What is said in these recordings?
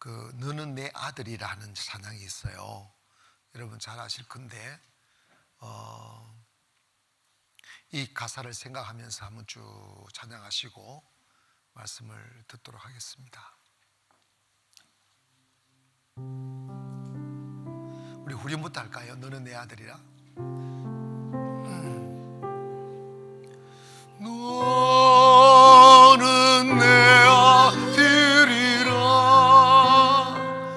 너는 내 아들이라는 찬양이 있어요. 여러분 잘 아실 건데 이 가사를 생각하면서 한번 쭉 찬양하시고 말씀을 듣도록 하겠습니다. 우리 후렴부터 할까요? 너는 내 아들이라. 너는 내 아들이라.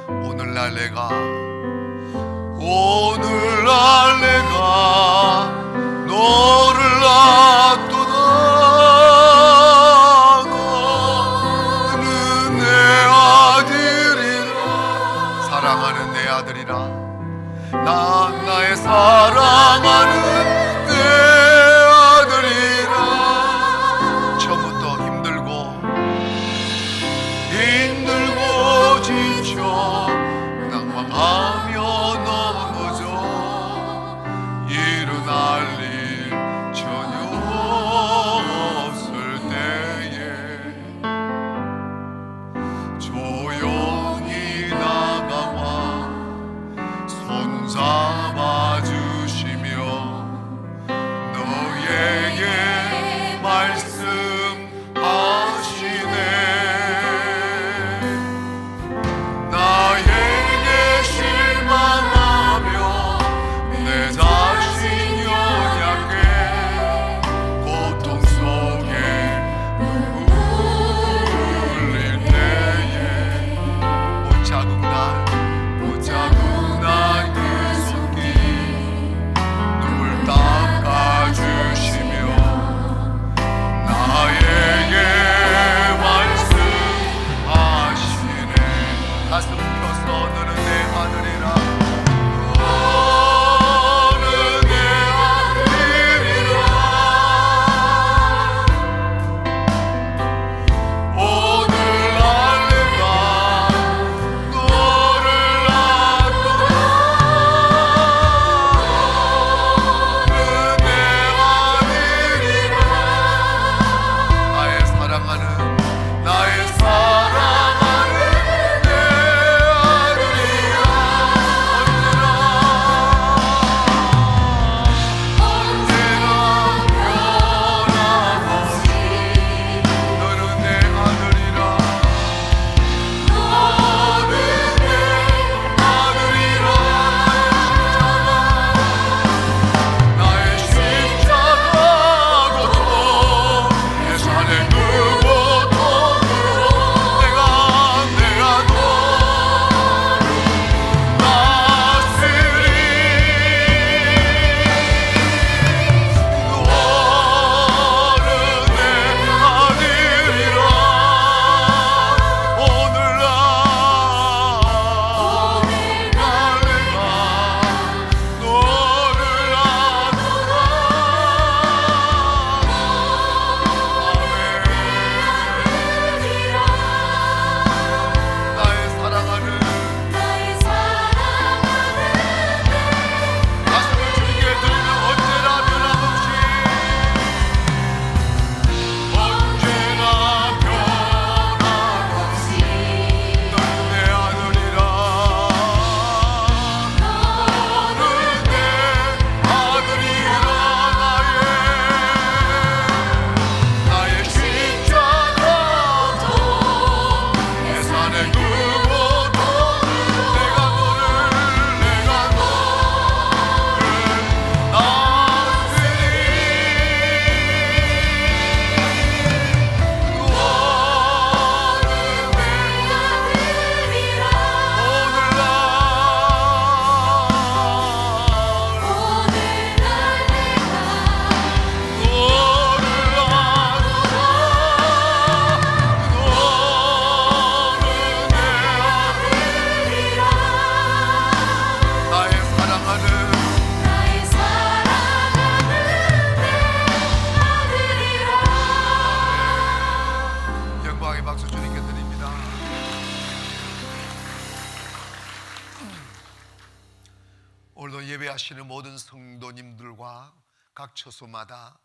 오늘날 내가 너를 낳도다. 너는 내 아들이라. 사랑하는 내 아들이라. 난 나의 사랑하는 내 아들이라. 처음부터 힘들고 지쳐 낭망하며 넘어져 일어날 일 전혀 없을 때에 조용히 다가와 손잡아 주시며 너에게 말씀하시네. 나에게 실망하며 내 자신 연약해 고통 속에 눈물 흘릴 때에 못 잡은 날 그 손길 눈물 닦아주시며 나에게 말씀하시네. 가슴 펴서 너는 내 아들이라. 너는 내 아들이라. 오늘날 내가 너를 낳도다. 너는 내 아들이라. 나의 사랑하는 내 아들이라. 언제나 변함없이 너는 내 아들이라. 너는 내 아들이라. 나의 십자가 고통 내 산의 그 고통으로 내가 너를 다스리. 너는 내 아들이라. 오늘날 내가 너를 낳도다. 나의 사랑하는 가슴을 주님께 드리며 언제나 변함없이 너는 내 아들이라. 너는 내 아들이라. 나의 십자가 내 산의 그 고통 내가 너를 나의 사랑하는 영광의 박수 주님께 드립니다. 오늘도 예배하시는 모든 성도님들과 각 처소마다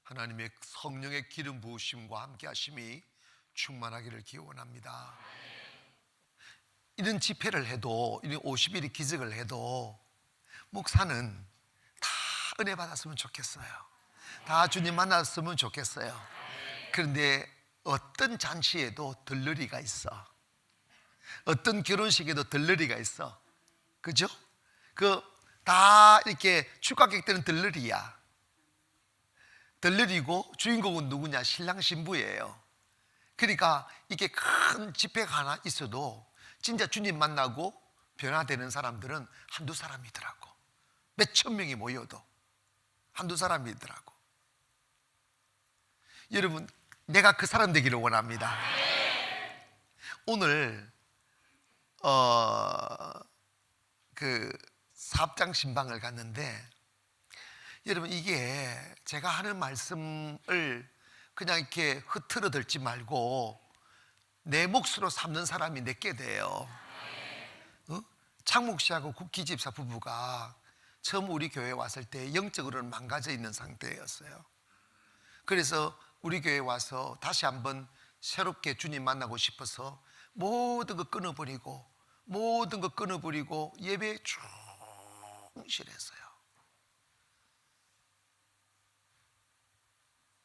하나님의 성령의 기름 부으심과 함께 하심이 충만하기를 기원합니다. 이런 집회를 해도, 이런 50일의 기적을 해도 목사는 다 은혜 받았으면 좋겠어요. 다 주님 만났으면 좋겠어요. 그런데 어떤 잔치에도 들러리가 있어. 어떤 결혼식에도 들러리가 있어. 그죠? 다 이렇게 축가객들은 들러리야. 들러리고 주인공은 누구냐? 신랑 신부예요. 그러니까 이게 큰 집회가 하나 있어도 진짜 주님 만나고 변화되는 사람들은 한두 사람이더라고. 몇천 명이 모여도 한두 사람이더라고. 여러분, 내가 그 사람 되기를 원합니다. 오늘 그 사업장 신방을 갔는데, 여러분, 이게 제가 하는 말씀을 그냥 이렇게 흐트러들지 말고 내 몫으로 삼는 사람이 내게 돼요. 창목 씨하고 국기 집사 부부가 처음 우리 교회에 왔을 때 영적으로는 망가져 있는 상태였어요. 그래서 우리 교회에 와서 다시 한번 새롭게 주님 만나고 싶어서 모든 거 끊어버리고 예배에 충실했어요.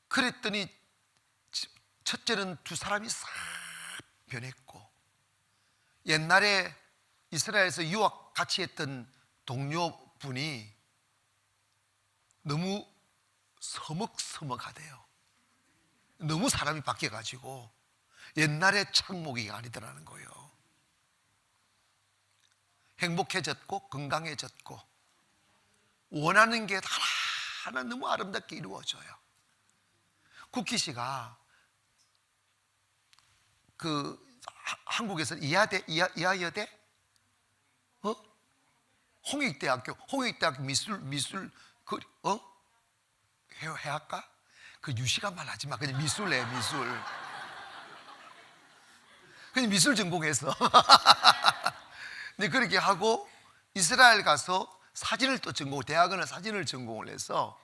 그랬더니 첫째는 두 사람이 싹 변했고, 옛날에 이스라엘에서 유학 같이 했던 동료분이 너무 서먹서먹하대요. 너무 사람이 바뀌어가지고 옛날의 창목이 아니더라는 거예요. 행복해졌고 건강해졌고 원하는 게 하나하나 너무 아름답게 이루어져요. 국희 씨가 한국에서 이하여대? 홍익대학교 미술 해학과? 그 유시가 말하지 마. 그냥 미술해, 미술. 그냥 미술 전공했어. 근데 그렇게 하고 이스라엘 가서 사진을 또 전공, 대학원은 사진을 전공을 해서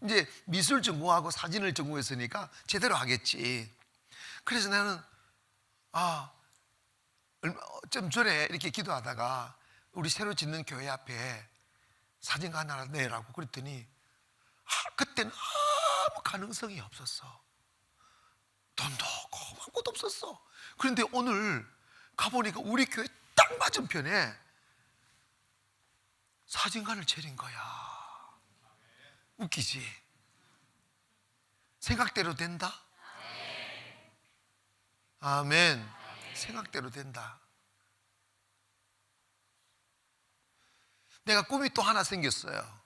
이제 미술 전공하고 사진을 전공했으니까 제대로 하겠지. 그래서 나는 좀 전에 이렇게 기도하다가 우리 새로 짓는 교회 앞에 사진가 하나 내라고 그랬더니 그때는 아무 가능성이 없었어. 돈도 없고 아무것도 없었어. 그런데 오늘 가보니까 우리 교회 딱 맞은편에 사진관을 차린 거야. 웃기지? 생각대로 된다? 아멘. 생각대로 된다. 내가 꿈이 또 하나 생겼어요.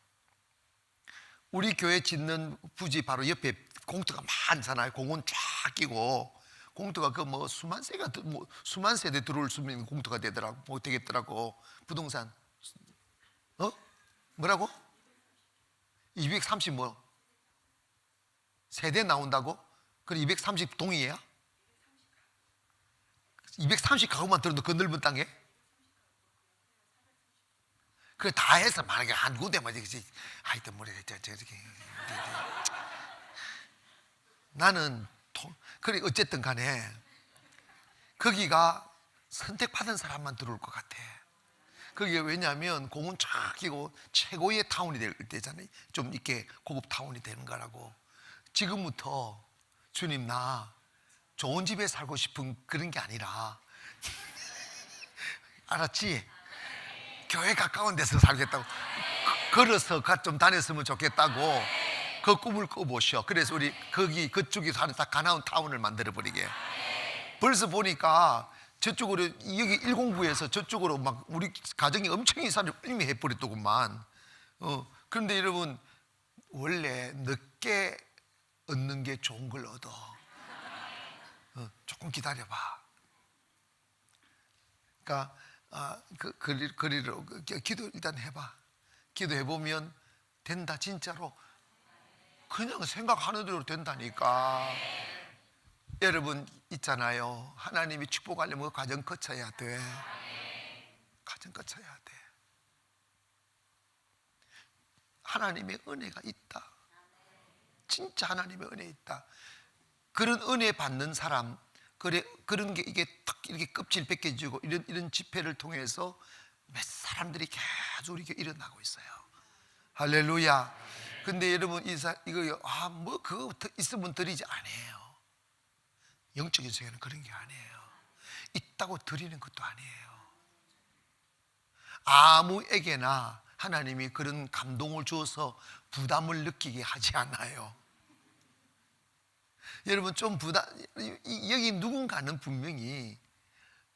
우리 교회 짓는 부지 바로 옆에 공터가 많잖아요. 공원 쫙 끼고 공터가 수만 세대 들어올 수 있는 공터가 되더라고. 뭐 되겠더라고. 부동산. 뭐라고? 230 세대 나온다고? 그래 230 동이에요? 230 가구만 들어도 그 넓은 땅에? 그래 다 해서 만약에 한 군데만 하여튼 저렇게 나는 그래 어쨌든 간에 거기가 선택받은 사람만 들어올 것 같아. 그게 왜냐하면 공은 쫙 끼고 최고의 타운이 될 때잖아요. 좀 이렇게 고급 타운이 되는 거라고. 지금부터 주님 나 좋은 집에 살고 싶은 그런 게 아니라 알았지? 교회 가까운 데서 살겠다고. 걸어서 좀 다녔으면 좋겠다고 그 꿈을 꿔보셔. 그래서 우리 그쪽에서 하는 다 가나운 타운을 만들어 버리게. 벌써 보니까 저쪽으로 여기 109에서 저쪽으로 막 우리 가정이 엄청 이사를 이미 해버렸더구만. 그런데 여러분 원래 늦게 얻는 게 좋은 걸 얻어. 조금 기다려봐. 그러니까 거리로 기도 일단 해봐. 기도해보면 된다. 진짜로 그냥 생각하는 대로 된다니까. 여러분 있잖아요. 하나님이 축복하려면 그 과정 거쳐야 돼. 과정 거쳐야 돼. 하나님의 은혜가 있다. 진짜 하나님의 은혜 있다. 그런 은혜 받는 사람, 그런 게 이게 탁 이렇게 껍질 벗겨지고 이런 집회를 통해서 몇 사람들이 계속 이렇게 일어나고 있어요. 할렐루야. 근데 여러분 이거 뭐 그거 있으면 드리지 아니에요. 영적인 세계는 그런 게 아니에요. 있다고 드리는 것도 아니에요. 아무에게나 하나님이 그런 감동을 주어서 부담을 느끼게 하지 않아요. 여러분 좀 여기 누군가는 분명히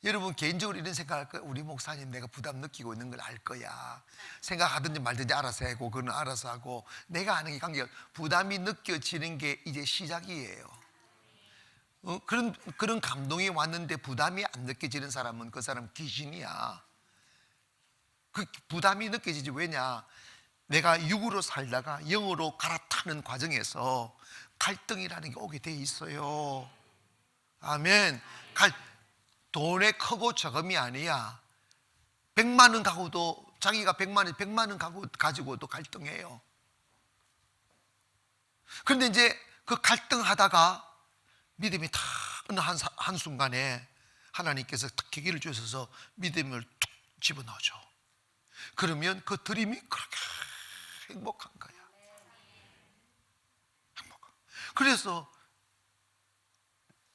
여러분 개인적으로 이런 생각할 거예요. 우리 목사님 내가 부담 느끼고 있는 걸 알 거야. 생각하든지 말든지 알아서 하고 그건 알아서 하고 내가 아는 게 관계가 부담이 느껴지는 게 이제 시작이에요. 그런 감동이 왔는데 부담이 안 느껴지는 사람은 그 사람 귀신이야. 그 부담이 느껴지지. 왜냐? 내가 육으로 살다가 영으로 갈아타는 과정에서 갈등이라는 게 오게 돼 있어요. 아멘. 돈의 크고 적음이 아니야. 100만 원 가고도 자기가 100만 원 가지고도 갈등해요. 그런데 이제 그 갈등하다가 믿음이 다 어느 한순간에 하나님께서 탁 계기를 주셔서 믿음을 툭 집어넣어줘. 그러면 그 드림이 그렇게 행복한 거야. 행복한. 그래서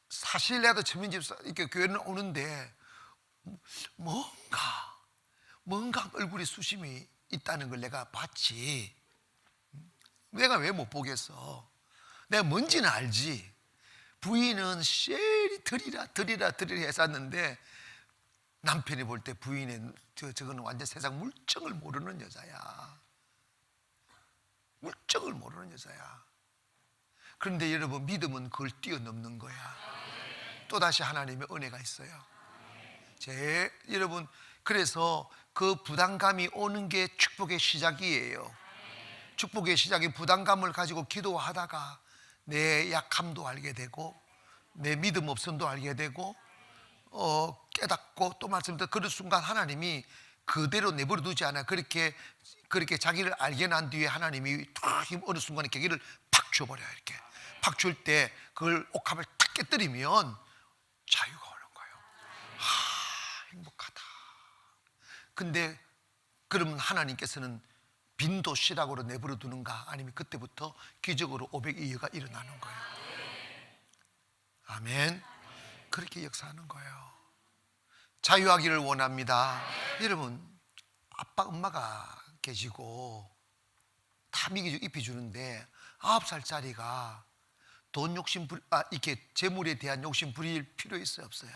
사실 나도 전민집사 이렇게 교회는 오는데 뭔가 얼굴에 수심이 있다는 걸 내가 봤지. 내가 왜 못 보겠어? 내가 뭔지는 알지. 부인은 쉐리 드리라 했었는데 남편이 볼 때 부인은 저거는 완전 세상 물정을 모르는 여자야. 물정을 모르는 여자야. 그런데 여러분 믿음은 그걸 뛰어넘는 거야. 또다시 하나님의 은혜가 있어요. 여러분 그래서 그 부담감이 오는 게 축복의 시작이에요. 축복의 시작이 부담감을 가지고 기도하다가 내 약함도 알게 되고 내 믿음 없음도 알게 되고 깨닫고 또 말씀드린 그런 순간 하나님이 그대로 내버려 두지 않아. 그렇게 자기를 알게 난 뒤에 하나님이 어느 순간에 계기를 팍 줘버려요. 이렇게 팍 줄 때 그걸 옥합을 탁 깨뜨리면 자유가 오는 거예요. 행복하다. 근데 그러면 하나님께서는 빈도시락으로 내버려 두는가? 아니면 그때부터 기적으로 500이여가 일어나는 거예요. 아멘. 그렇게 역사하는 거예요. 자유하기를 원합니다. 여러분 아빠 엄마가 계시고 다 먹이주고 입혀주는데 9살짜리가 돈 욕심 이렇게 재물에 대한 욕심 부릴 필요 있어요 없어요?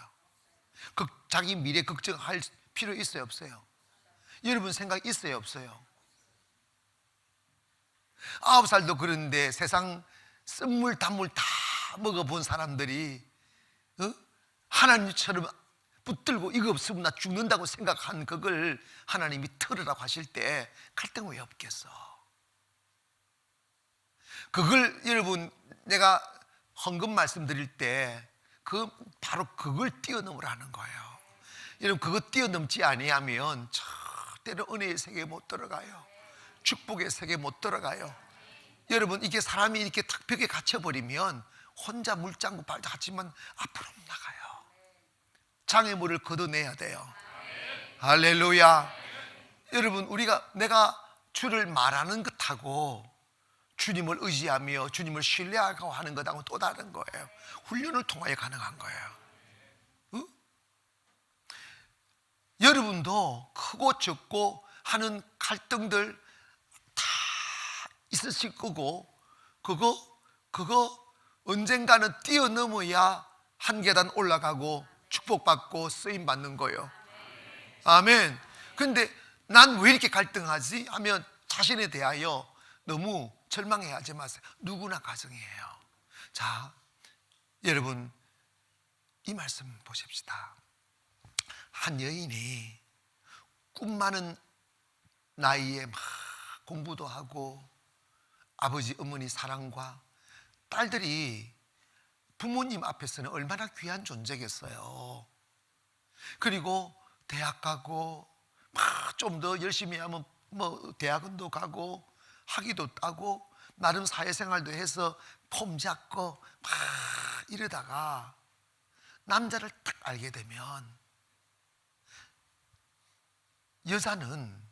자기 미래 걱정할 필요 있어요 없어요? 여러분 생각 있어요 없어요? 9살도 그런데 세상 쓴물 단물 다 먹어본 사람들이 하나님처럼 붙들고 이거 없으면 나 죽는다고 생각한 그걸 하나님이 털으라고 하실 때 갈등 왜 없겠어? 그걸 여러분 내가 헌금 말씀드릴 때 바로 그걸 뛰어넘으라는 거예요. 여러분 그거 뛰어넘지 아니하면 절대로 은혜의 세계에 못 들어가요. 축복의 세계에 못 들어가요. 여러분 이게 사람이 이렇게 탁 벽에 갇혀버리면 혼자 물장구 발도 하지만 앞으로 못 나가요. 장애물을 걷어내야 돼요. 할렐루야. 여러분 내가 주를 말하는 것하고 주님을 의지하며 주님을 신뢰하고 하는 것하고 또 다른 거예요. 훈련을 통하여 가능한 거예요. 여러분도 크고 적고 하는 갈등들 다 있으실 거고 그거 언젠가는 뛰어넘어야 한 계단 올라가고 축복받고 쓰임받는 거예요. 아멘. 근데 난 왜 이렇게 갈등하지? 하면 자신에 대하여 너무 절망해하지 마세요. 누구나 가정이에요. 자, 여러분 이 말씀 보십시다. 한 여인이 꿈 많은 나이에 막 공부도 하고 아버지 어머니 사랑과 딸들이 부모님 앞에서는 얼마나 귀한 존재겠어요. 그리고 대학 가고 막 좀 더 열심히 하면 뭐 대학원도 가고 학위도 따고 나름 사회생활도 해서 폼 잡고 막 이러다가 남자를 딱 알게 되면 여자는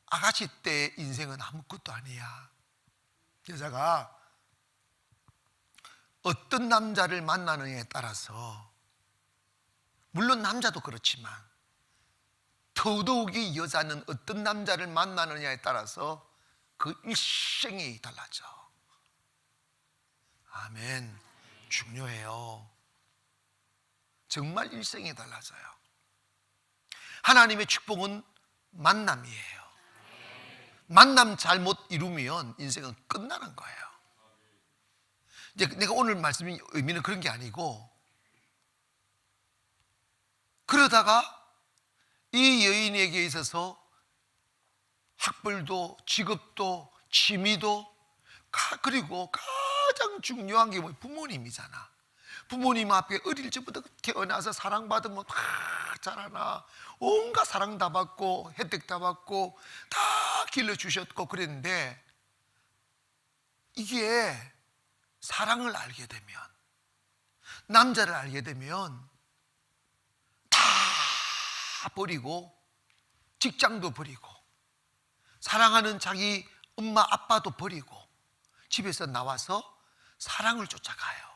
아가씨 때 인생은 아무것도 아니야. 여자가 어떤 남자를 만나느냐에 따라서, 물론 남자도 그렇지만 더더욱이 여자는 어떤 남자를 만나느냐에 따라서 그 일생이 달라져. 아멘. 중요해요. 정말 일생이 달라져요. 하나님의 축복은 만남이에요. 만남 잘못 이루면 인생은 끝나는 거예요. 이제 내가 오늘 말씀의 의미는 그런 게 아니고, 그러다가 이 여인에게 있어서 학벌도 직업도 취미도 그리고 가장 중요한 게 뭐예요? 부모님이잖아. 부모님 앞에 어릴 적부터 태어나서 사랑받으면 다 자라나, 온갖 사랑 다 받고 혜택 다 받고 다 길러주셨고 그랬는데, 이게 사랑을 알게 되면, 남자를 알게 되면 다 버리고 직장도 버리고 사랑하는 자기 엄마 아빠도 버리고 집에서 나와서 사랑을 쫓아가요.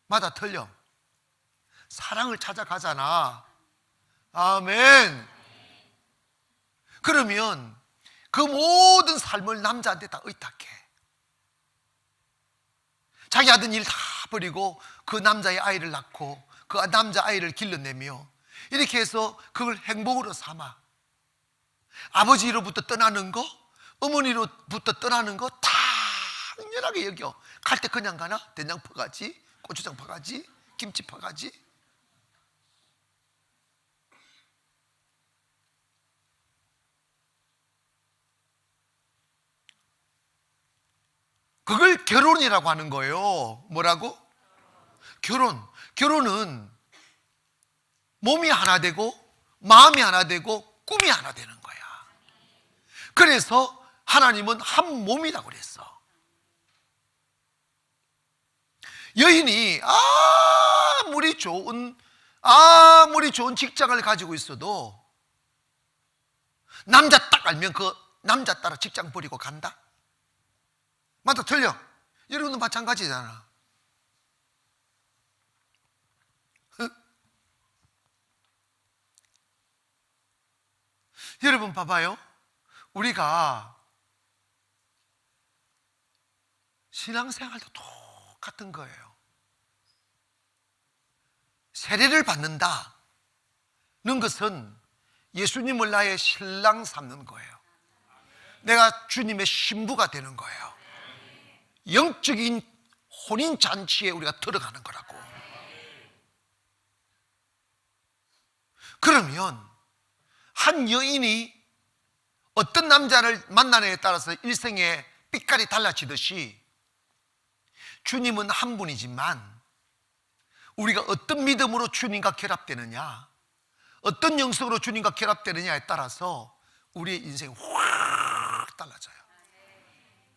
맞아, 틀려? 사랑을 찾아가잖아. 아멘. 그러면 그 모든 삶을 남자한테 다 의탁해. 자기 하던 일 다 버리고 그 남자의 아이를 낳고 그 남자 아이를 길러내며 이렇게 해서 그걸 행복으로 삼아. 아버지로부터 떠나는 거, 어머니로부터 떠나는 거 당연하게 여겨. 갈 때 그냥 가나? 된장 퍼가지, 고추장 퍼가지, 김치 퍼가지. 그걸 결혼이라고 하는 거예요. 뭐라고? 결혼은 몸이 하나 되고 마음이 하나 되고 꿈이 하나 되는 거야. 그래서 하나님은 한 몸이라고 그랬어. 여인이 아무리 좋은 직장을 가지고 있어도 남자 딱 알면 그 남자 따라 직장 버리고 간다? 맞아, 틀려? 여러분도 마찬가지잖아. 여러분 봐봐요. 우리가 신앙생활도 똑같은 거예요. 세례를 받는다는 것은 예수님을 나의 신랑 삼는 거예요. 내가 주님의 신부가 되는 거예요. 영적인 혼인잔치에 우리가 들어가는 거라고. 그러면 한 여인이 어떤 남자를 만나느냐에 따라서 일생의 빛깔이 달라지듯이 주님은 한 분이지만 우리가 어떤 믿음으로 주님과 결합되느냐, 어떤 영성으로 주님과 결합되느냐에 따라서 우리의 인생이 확 달라져요.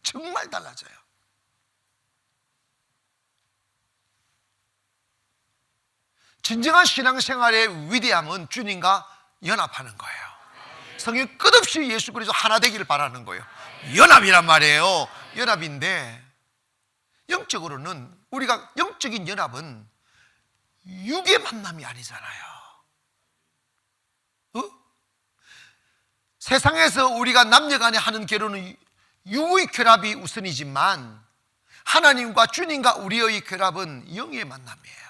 정말 달라져요. 진정한 신앙생활의 위대함은 주님과 연합하는 거예요. 성경 끝없이 예수 그리스도 하나 되기를 바라는 거예요. 연합이란 말이에요. 연합인데 영적으로는 우리가 영적인 연합은 육의 만남이 아니잖아요. 세상에서 우리가 남녀간에 하는 결혼은 육의 결합이 우선이지만 하나님과 주님과 우리의 결합은 영의 만남이에요.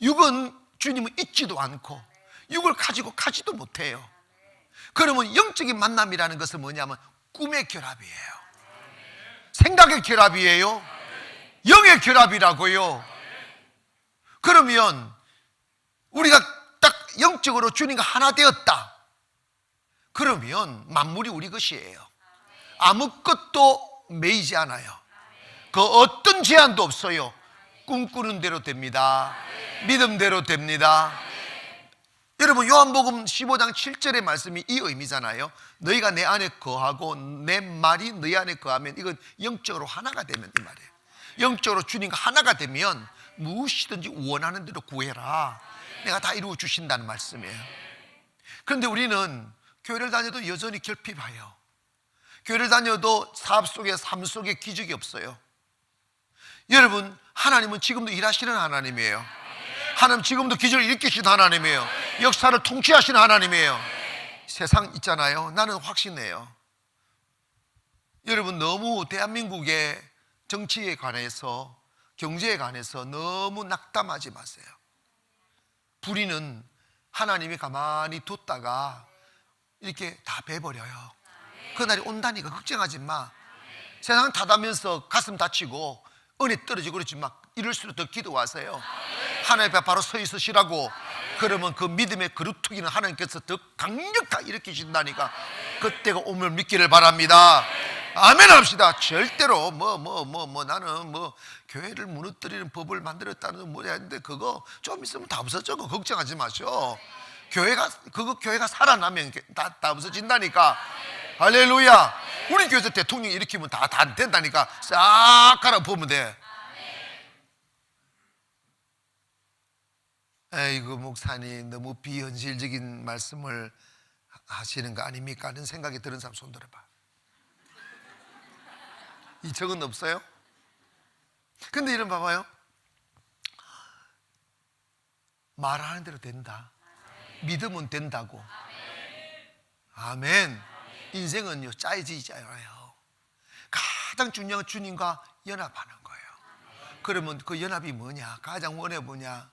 육은 주님은 있지도 않고 육을 가지고 가지도 못해요. 그러면 영적인 만남이라는 것은 뭐냐면 꿈의 결합이에요. 생각의 결합이에요. 영의 결합이라고요. 그러면 우리가 딱 영적으로 주님과 하나 되었다. 그러면 만물이 우리 것이에요. 아무것도 매이지 않아요. 그 어떤 제한도 없어요. 꿈꾸는 대로 됩니다. 믿음대로 됩니다. 여러분 요한복음 15장 7절의 말씀이 이 의미잖아요. 너희가 내 안에 거하고 내 말이 너희 안에 거하면 이건 영적으로 하나가 되면 이 말이에요. 영적으로 주님과 하나가 되면 무엇이든지 원하는 대로 구해라. 내가 다 이루어 주신다는 말씀이에요. 그런데 우리는 교회를 다녀도 여전히 결핍해요. 교회를 다녀도 사업 속에, 삶 속에 기적이 없어요. 여러분, 하나님은 지금도 일하시는 하나님이에요. 하나님 지금도 기적을 일으키시는 하나님이에요. 역사를 통치하시는 하나님이에요. 세상 있잖아요. 나는 확신해요. 여러분, 너무 대한민국의 정치에 관해서, 경제에 관해서 너무 낙담하지 마세요. 불의는 하나님이 가만히 뒀다가 이렇게 다 베버려요. 그날이 온다니까 걱정하지 마. 세상 닫으면서 가슴 다치고 은혜 떨어지고 그러지 막 이럴수록 더 기도하세요. 하나님 앞에 바로 서 있으시라고. 그러면 그 믿음의 그루터기는 하나님께서 더 강력하게 일으키신다니까. 그때가 오면 믿기를 바랍니다. 아멘 합시다. 절대로 나는 교회를 무너뜨리는 법을 만들었다는 뭐야 했는데 그거 좀 있으면 다 없어져. 걱정하지 마시오. 교회가 살아나면 다 없어진다니까. 할렐루야. 우리 교회에서 대통령 일으키면 다 된다니까. 싹 갈아 보면 돼. 에이구, 목사님 너무 비현실적인 말씀을 하시는 거 아닙니까? 하는 생각이 드는 사람 손 들어봐. 이 적은 없어요? 근데 이런 봐봐요. 말하는 대로 된다. 믿으면 된다고. 아멘. 인생은요, 짜여지지 않아요. 가장 중요한 건 주님과 연합하는 거예요. 그러면 그 연합이 뭐냐? 가장 원해 뭐냐?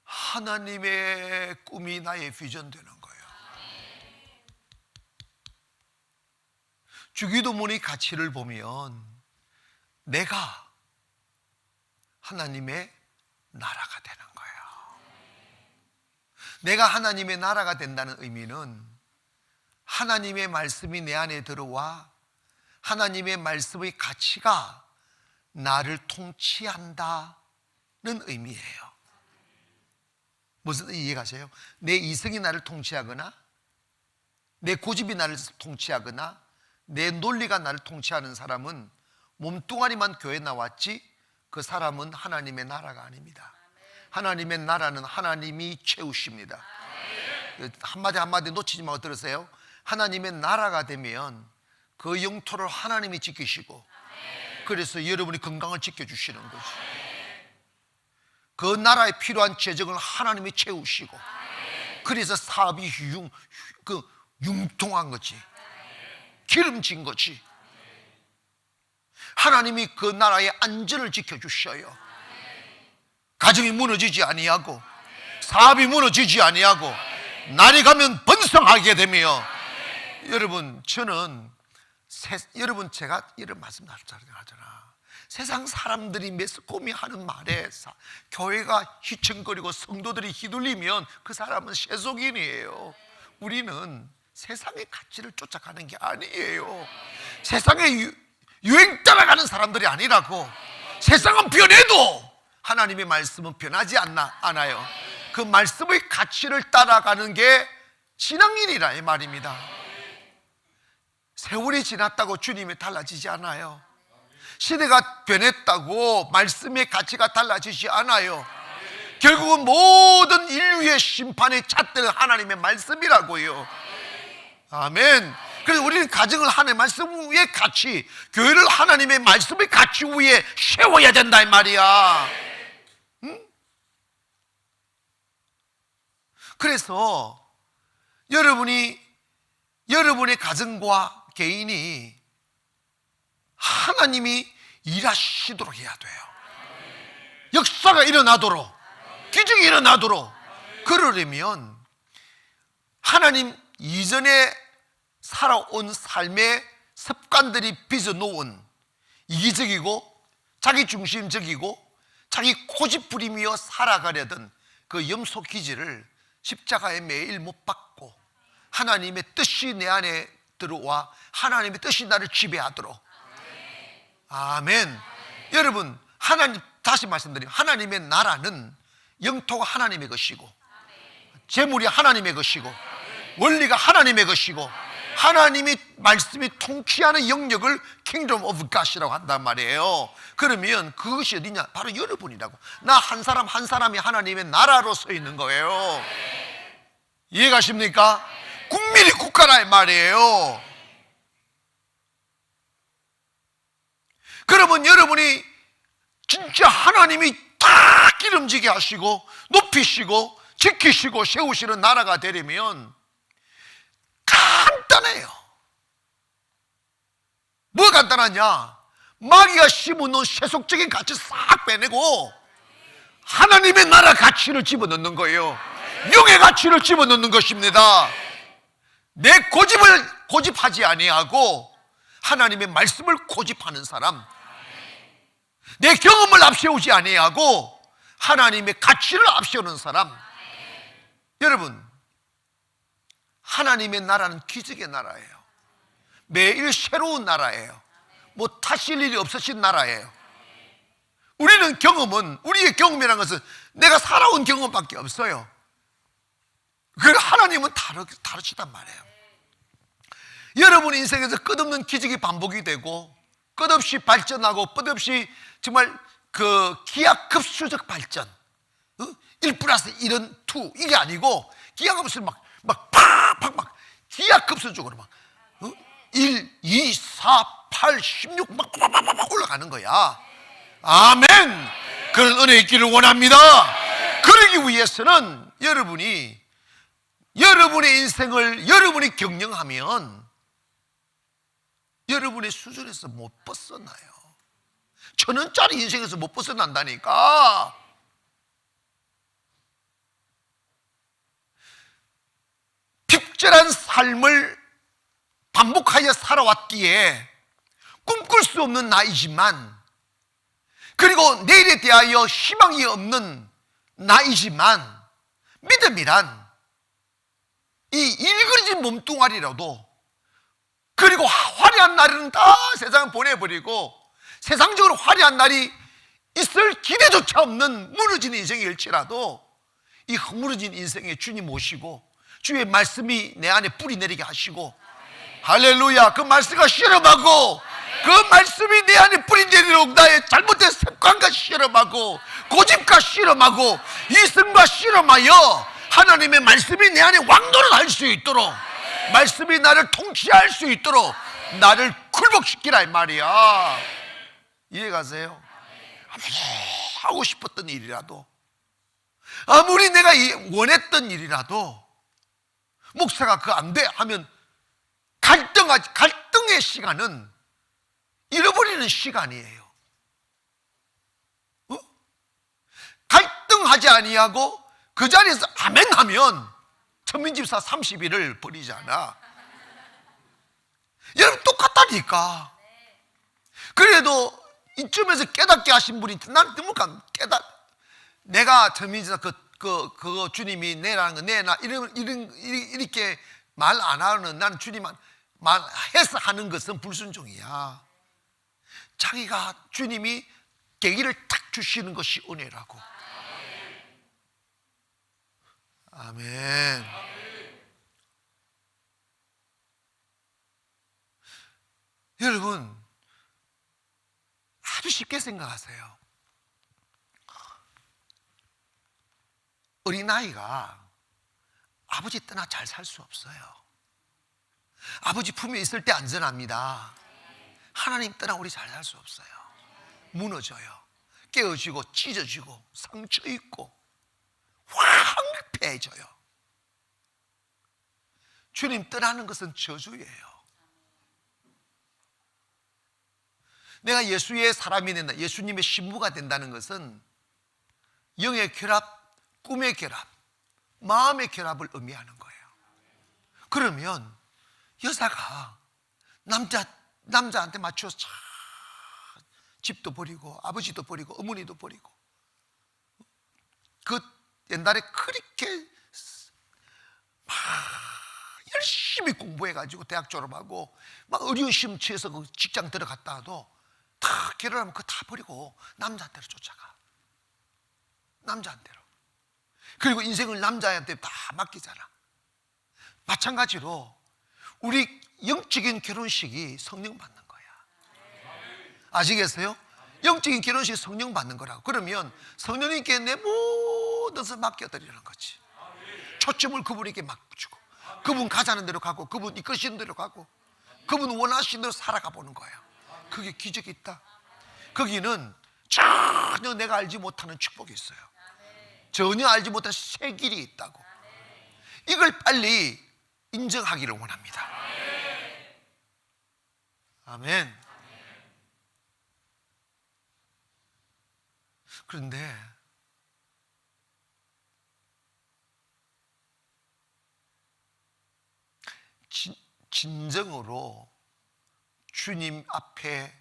하나님의 꿈이 나의 비전 되는 거예요. 주기도문의 가치를 보면 내가 하나님의 나라가 되는 거예요. 내가 하나님의 나라가 된다는 의미는 하나님의 말씀이 내 안에 들어와 하나님의 말씀의 가치가 나를 통치한다는 의미예요. 무슨 이해가세요? 내 이성이 나를 통치하거나 내 고집이 나를 통치하거나 내 논리가 나를 통치하는 사람은 몸뚱아리만 교회에 나왔지 그 사람은 하나님의 나라가 아닙니다. 하나님의 나라는 하나님이 채우십니다. 한마디 놓치지 말고 들으세요. 하나님의 나라가 되면 그 영토를 하나님이 지키시고 그래서 여러분이 건강을 지켜주시는 거죠. 그 나라에 필요한 재정을 하나님이 채우시고 그래서 사업이 융통한 거지. 기름진 거지. 하나님이 그 나라의 안전을 지켜주셔요. 가정이 무너지지 아니하고 사업이 무너지지 아니하고 날이 가면 번성하게 되며 여러분 저는 여러분 제가 이런 말씀 하잖아. 세상 사람들이 매스컴이 하는 말에 교회가 휘청거리고 성도들이 휘둘리면 그 사람은 세속인이에요. 우리는 세상의 가치를 쫓아가는 게 아니에요. 세상의 유행 따라가는 사람들이 아니라고. 세상은 변해도 하나님의 말씀은 변하지 않아요. 그 말씀의 가치를 따라가는 게 신앙인이라 이 말입니다. 세월이 지났다고 주님이 달라지지 않아요. 시대가 변했다고 말씀의 가치가 달라지지 않아요. 결국은 모든 인류의 심판의 잣대는 하나님의 말씀이라고요. 아멘. 그래서 우리는 가정을 하나님의 말씀 위에 가치, 교회를 하나님의 말씀의 가치 위에 세워야 된다 이 말이야. 응? 그래서 여러분의 가정과 개인이 하나님이 일하시도록 해야 돼요. 역사가 일어나도록, 기적이 일어나도록. 그러려면 하나님 이전에 살아온 삶의 습관들이 빚어놓은 이기적이고 자기중심적이고 자기 고집부리며 살아가려던 그 염소 기질을 십자가에 매일 못 박고 하나님의 뜻이 내 안에 들어와 하나님의 뜻이 나를 지배하도록. 아멘. 여러분, 하나님, 다시 말씀드리면 하나님의 나라는 영토가 하나님의 것이고 재물이 하나님의 것이고 원리가 하나님의 것이고 하나님이 말씀이 통치하는 영역을 Kingdom of God이라고 한단 말이에요. 그러면 그것이 어디냐? 바로 여러분이라고. 나 한 사람 한 사람이 하나님의 나라로 서 있는 거예요. 이해가십니까? 국민이 국가라 이 말이에요. 그러면 여러분이 진짜 하나님이 다 기름지게 하시고 높이시고 지키시고 세우시는 나라가 되려면 간단해요. 뭐가 간단하냐? 마귀가 심어놓은 세속적인 가치 싹 빼내고 하나님의 나라 가치를 집어넣는 거예요. 영의 가치를 집어넣는 것입니다. 내 고집을 고집하지 아니하고 하나님의 말씀을 고집하는 사람, 내 경험을 앞세우지 아니하고 하나님의 가치를 앞세우는 사람. 여러분, 하나님의 나라는 기적의 나라예요. 매일 새로운 나라예요. 뭐 타실 일이 없으신 나라예요. 우리는 경험은, 우리의 경험이라는 것은 내가 살아온 경험밖에 없어요. 그러니까 하나님은 다르시단 말이에요. 여러분 인생에서 끝없는 기적이 반복이 되고 끝없이 발전하고 끝없이 정말 그 기하급수적 발전, 1 플러스 1은 2 이게 아니고 기하급수 막 팍팍 막 기하급수적으로 막 1, 2, 4, 8, 16 막 올라가는 거야. 아멘. 그런 은혜 있기를 원합니다. 그러기 위해서는 여러분이 여러분의 인생을 여러분이 경영하면 여러분의 수준에서 못 벗어나요. 1,000원짜리 인생에서 못 벗어난다니까. 핍절한 삶을 반복하여 살아왔기에 꿈꿀 수 없는 나이지만, 그리고 내일에 대하여 희망이 없는 나이지만, 믿음이란 이 일그러진 몸뚱아리라도, 그리고 화려한 날은 다 세상을 보내버리고 세상적으로 화려한 날이 있을 기대조차 없는 무너진 인생일지라도 이 허물어진 인생에 주님 모시고 주의 말씀이 내 안에 뿌리 내리게 하시고, 할렐루야, 그 말씀과 실험하고, 그 말씀이 내 안에 뿌리 내리도록 나의 잘못된 습관과 실험하고 고집과 실험하고 이성과 실험하여 하나님의 말씀이 내 안에 왕노를 할 수 있도록, 말씀이 나를 통치할 수 있도록 나를 굴복시키라 이 말이야. 이해가세요? 아무리 하고 싶었던 일이라도, 아무리 내가 원했던 일이라도 목사가 그거 안 돼 하면 갈등의 시간은 잃어버리는 시간이에요. 갈등하지 아니하고 그 자리에서 아멘 하면 천민집사 30일을 버리잖아. 여러분 똑같다니까. 그래도 이쯤에서 깨닫게 하신 분이, 난 너무 내가 천민집사 그거 주님이 내라는 거 내나 이렇게 말 안 하는, 나는 주님만 말해서 하는 것은 불순종이야. 자기가 주님이 계기를 탁 주시는 것이 은혜라고. 아멘. 여러분, 아주 쉽게 생각하세요. 어린아이가 아버지 떠나 잘 살 수 없어요. 아버지 품에 있을 때 안전합니다. 하나님 떠나 우리 잘 살 수 없어요. 무너져요. 깨어지고 찢어지고 상처 입고 황폐해져요. 주님 떠나는 것은 저주예요. 내가 예수의 사람이 된다, 예수님의 신부가 된다는 것은 영의 결합, 꿈의 결합, 마음의 결합을 의미하는 거예요. 그러면 여자가 남자한테 맞춰서 집도 버리고 아버지도 버리고 어머니도 버리고, 그 옛날에 그렇게 막 열심히 공부해가지고 대학 졸업하고 막 어려운 시험 치해서 그 직장 들어갔다가도 다 결혼하면 그거 다 버리고 남자한테로 쫓아가. 남자한테로. 그리고 인생을 남자한테 다 맡기잖아. 마찬가지로 우리 영적인 결혼식이 성령 받는 거야. 아시겠어요? 영적인 결혼식이 성령 받는 거라고. 그러면 성령님께 내 모든 것을 맡겨드리는 거지. 초점을 그분에게 맡겨주고, 그분 가자는 대로 가고, 그분 이끄시는 대로 가고, 그분 원하시는 대로 살아가 보는 거예요. 그게 기적이 있다. 거기는 전혀 내가 알지 못하는 축복이 있어요. 전혀 알지 못한 새 길이 있다고. 이걸 빨리 인정하기를 원합니다. 아멘. 그런데 진정으로 주님 앞에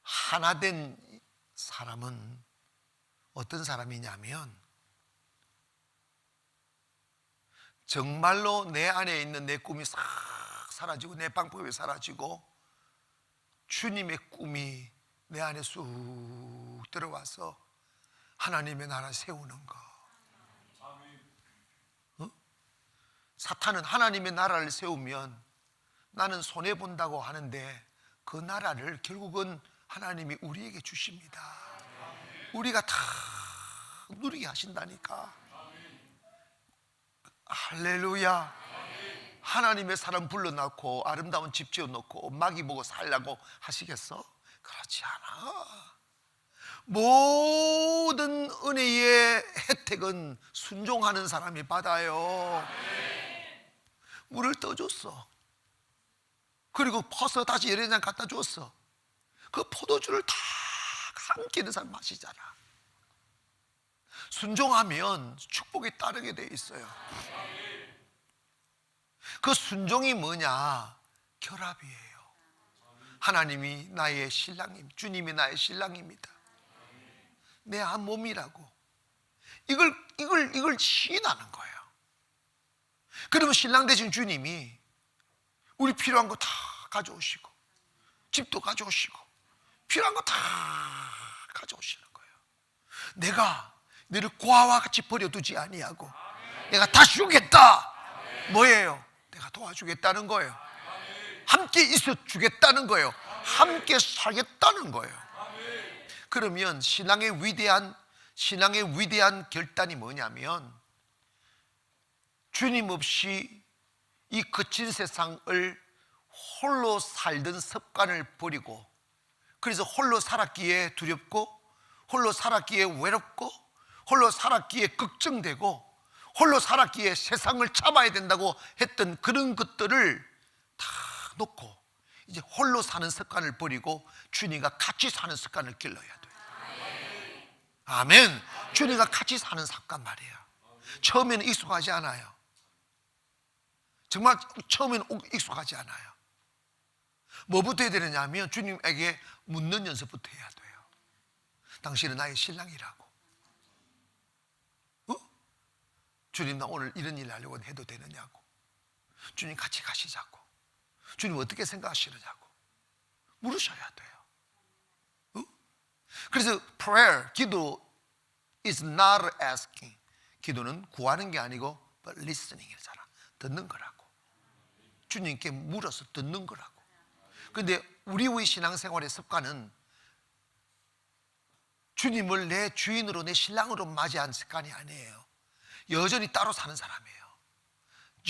하나 된 사람은 어떤 사람이냐면, 정말로 내 안에 있는 내 꿈이 싹 사라지고 내 방법이 사라지고 주님의 꿈이 내 안에 쑥 들어와서 하나님의 나라 세우는 거. 사탄은 하나님의 나라를 세우면 나는 손해본다고 하는데, 그 나라를 결국은 하나님이 우리에게 주십니다. 우리가 다 누리게 하신다니까. 할렐루야. 하나님의 사람 불러놓고 아름다운 집 지어놓고 마귀 보고 살라고 하시겠어? 그렇지 않아. 모든 은혜의 혜택은 순종하는 사람이 받아요. 물을 떠줬어. 그리고 퍼서 다시 예레장 갖다 줬어. 그 포도주를 다 함께 있는 사람 마시잖아. 순종하면 축복이 따르게 돼 있어요. 그 순종이 뭐냐? 결합이에요. 하나님이 나의 신랑님, 주님이 나의 신랑입니다. 내 한 몸이라고. 이걸 시인하는 거예요. 그러면 신랑 되신 주님이 우리 필요한 거 다 가져오시고, 집도 가져오시고, 필요한 거 다 가져오시는 거예요. 내가 너를 고아와 같이 버려두지 아니하고 내가 다 주겠다. 뭐예요? 내가 도와주겠다는 거예요. 함께 있어 주겠다는 거예요. 함께 살겠다는 거예요. 그러면 신앙의 위대한 결단이 뭐냐면, 주님 없이 이 거친 세상을 홀로 살던 습관을 버리고, 그래서 홀로 살았기에 두렵고, 홀로 살았기에 외롭고, 홀로 살았기에 걱정되고, 홀로 살았기에 세상을 참아야 된다고 했던 그런 것들을 다 놓고 이제 홀로 사는 습관을 버리고 주님과 같이 사는 습관을 길러야 돼요. 아멘. 주님과 같이 사는 습관 말이에요. 처음에는 익숙하지 않아요. 정말 처음에는 익숙하지 않아요. 뭐부터 해야 되느냐면 주님에게 묻는 연습부터 해야 돼요. 당신은 나의 신랑이라고. 주님, 나 오늘 이런 일 하려고 해도 되느냐고. 주님 같이 가시자고. 주님 어떻게 생각하시느냐고 물으셔야 돼요. 그래서 prayer, 기도 is not asking. 기도는 구하는 게 아니고 but listening이잖아. 듣는 거라고. 주님께 물어서 듣는 거라고. 그런데 우리의 신앙생활의 습관은 주님을 내 주인으로, 내 신랑으로 맞이한 습관이 아니에요. 여전히 따로 사는 사람이에요.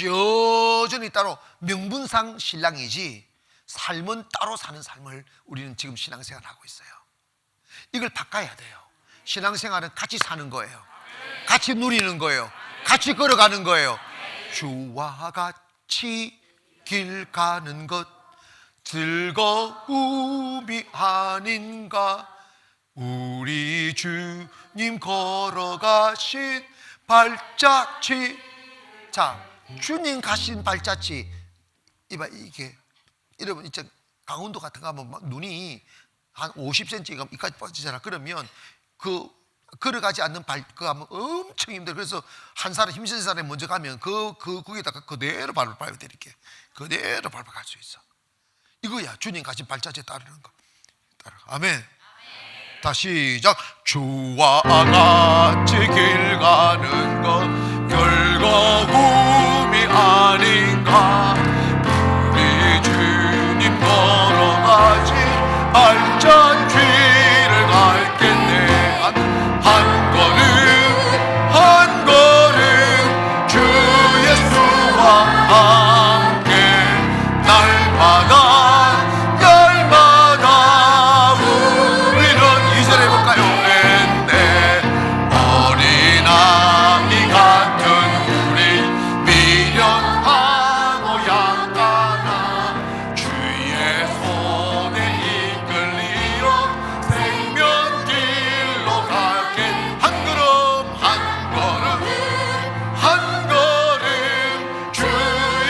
여전히 따로 명분상 신랑이지 삶은 따로 사는 삶을 우리는 지금 신앙생활을 하고 있어요. 이걸 바꿔야 돼요. 신앙생활은 같이 사는 거예요. 같이 누리는 거예요. 같이 걸어가는 거예요. 주와 같이 길 가는 것 즐거움이 아닌가. 우리 주님 걸어가신 발자취. 자, 주님 가신 발자취. 이봐, 이게 여러분 이제 강원도 같은 거 하면 막 눈이 한 50cm 이까지 빠지잖아. 그러면 그 걸어가지 않는 그 하면 엄청 힘들어. 그래서 한 사람, 힘센 사람이 먼저 가면 거기다가 그대로 밟아야 돼. 이렇게 그대로 밟아갈 수 있어. 이거야 주님 가신 발자취에 따르는 거. 아멘. 다시 시작. 주와 같이 길 가는 것 즐거움이 아닌가. 발자취를 밟겠네. 한 걸음 한 걸음 주 예수와 함께 날마다 날마다 우리는 이절 해볼까요? 내 어린아이 같은 우리 미련하고 약하나 주의 손에 이끌리어 생명길로 가게. 한 걸음 한 걸음 한 걸음 주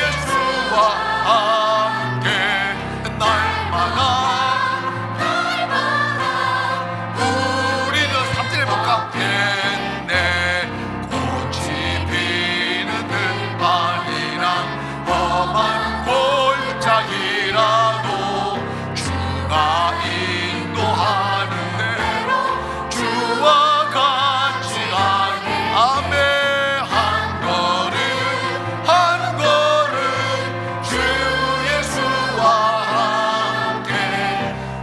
예수와 함께 날마다 우리는 삼절 해볼까? 내 꽃이 피는 들판이나 험한 골짜기라도 주가 인도하는 대로 주와 같이 가네. 아멘. 한 걸음 한 걸음 주 예수와 함께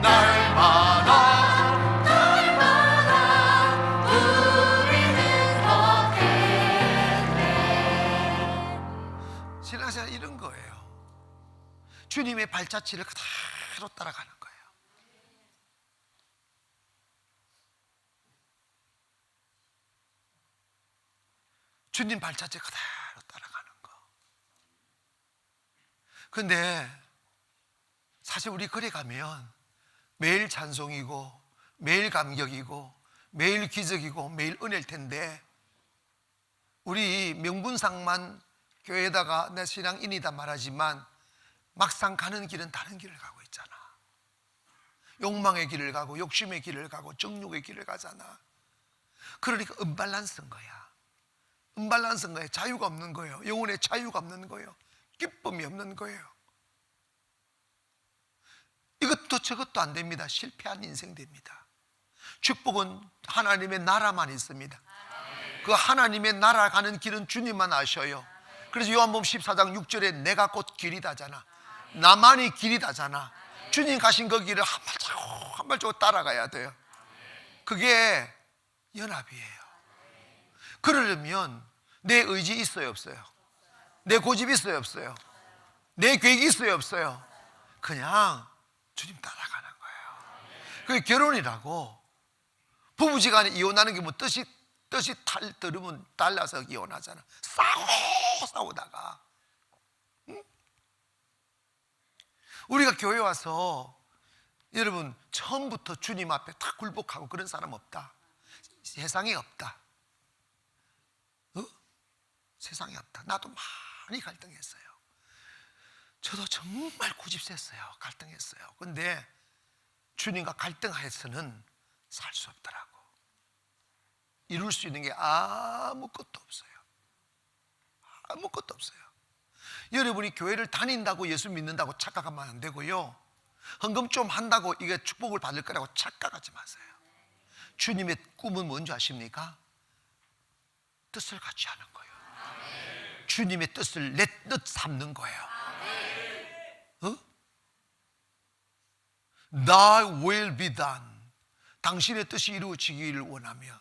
날마다 우리는 걷겠네. 신앙생활 이런 거예요. 주님의 발자취를 그대로 따라가는 거예요. 주님 발자취 그대로 따라가는 거. 근데 사실 우리 거리 가면 매일 찬송이고 매일 감격이고 매일 기적이고 매일 은혜일 텐데, 우리 명분상만 교회에다가 내 신앙인이다 말하지만 막상 가는 길은 다른 길을 가고 있잖아. 욕망의 길을 가고 욕심의 길을 가고 정욕의 길을 가잖아. 그러니까 은발란스인 거야. 은발란스인 거예요. 자유가 없는 거예요. 영혼의 자유가 없는 거예요. 기쁨이 없는 거예요. 이것도 저것도 안 됩니다. 실패한 인생 됩니다. 축복은 하나님의 나라만 있습니다. 그 하나님의 나라 가는 길은 주님만 아셔요. 그래서 요한복음 14장 6절에 내가 곧 길이다잖아. 나만이 길이다잖아. 주님 가신 그 길을 한 발자국 한 발자국 따라가야 돼요. 그게 연합이에요. 그러려면 내 의지 있어요 없어요? 내 고집 있어요 없어요? 내 계획이 있어요 없어요? 그냥 주님 따라가는 거예요. 그게 결혼이라고. 부부지간에 이혼하는 게 뭐 뜻이 들으면 달라서 이혼하잖아. 싸우다가. 응? 우리가 교회 와서 여러분 처음부터 주님 앞에 다 굴복하고 그런 사람 없다. 세상에 없다. 세상에 없다. 나도 많이 갈등했어요. 저도 정말 고집셌어요. 갈등했어요. 근데 주님과 갈등해서는 살 수 없더라고. 이룰 수 있는 게 아무것도 없어요. 아무것도 없어요. 여러분이 교회를 다닌다고 예수 믿는다고 착각하면 안 되고요. 헌금 좀 한다고 이게 축복을 받을 거라고 착각하지 마세요. 주님의 꿈은 뭔지 아십니까? 뜻을 같이 하는 거예요. 주님의 뜻을 내 뜻 삼는 거예요. Thy will be done. 당신의 뜻이 이루어지기를 원하며.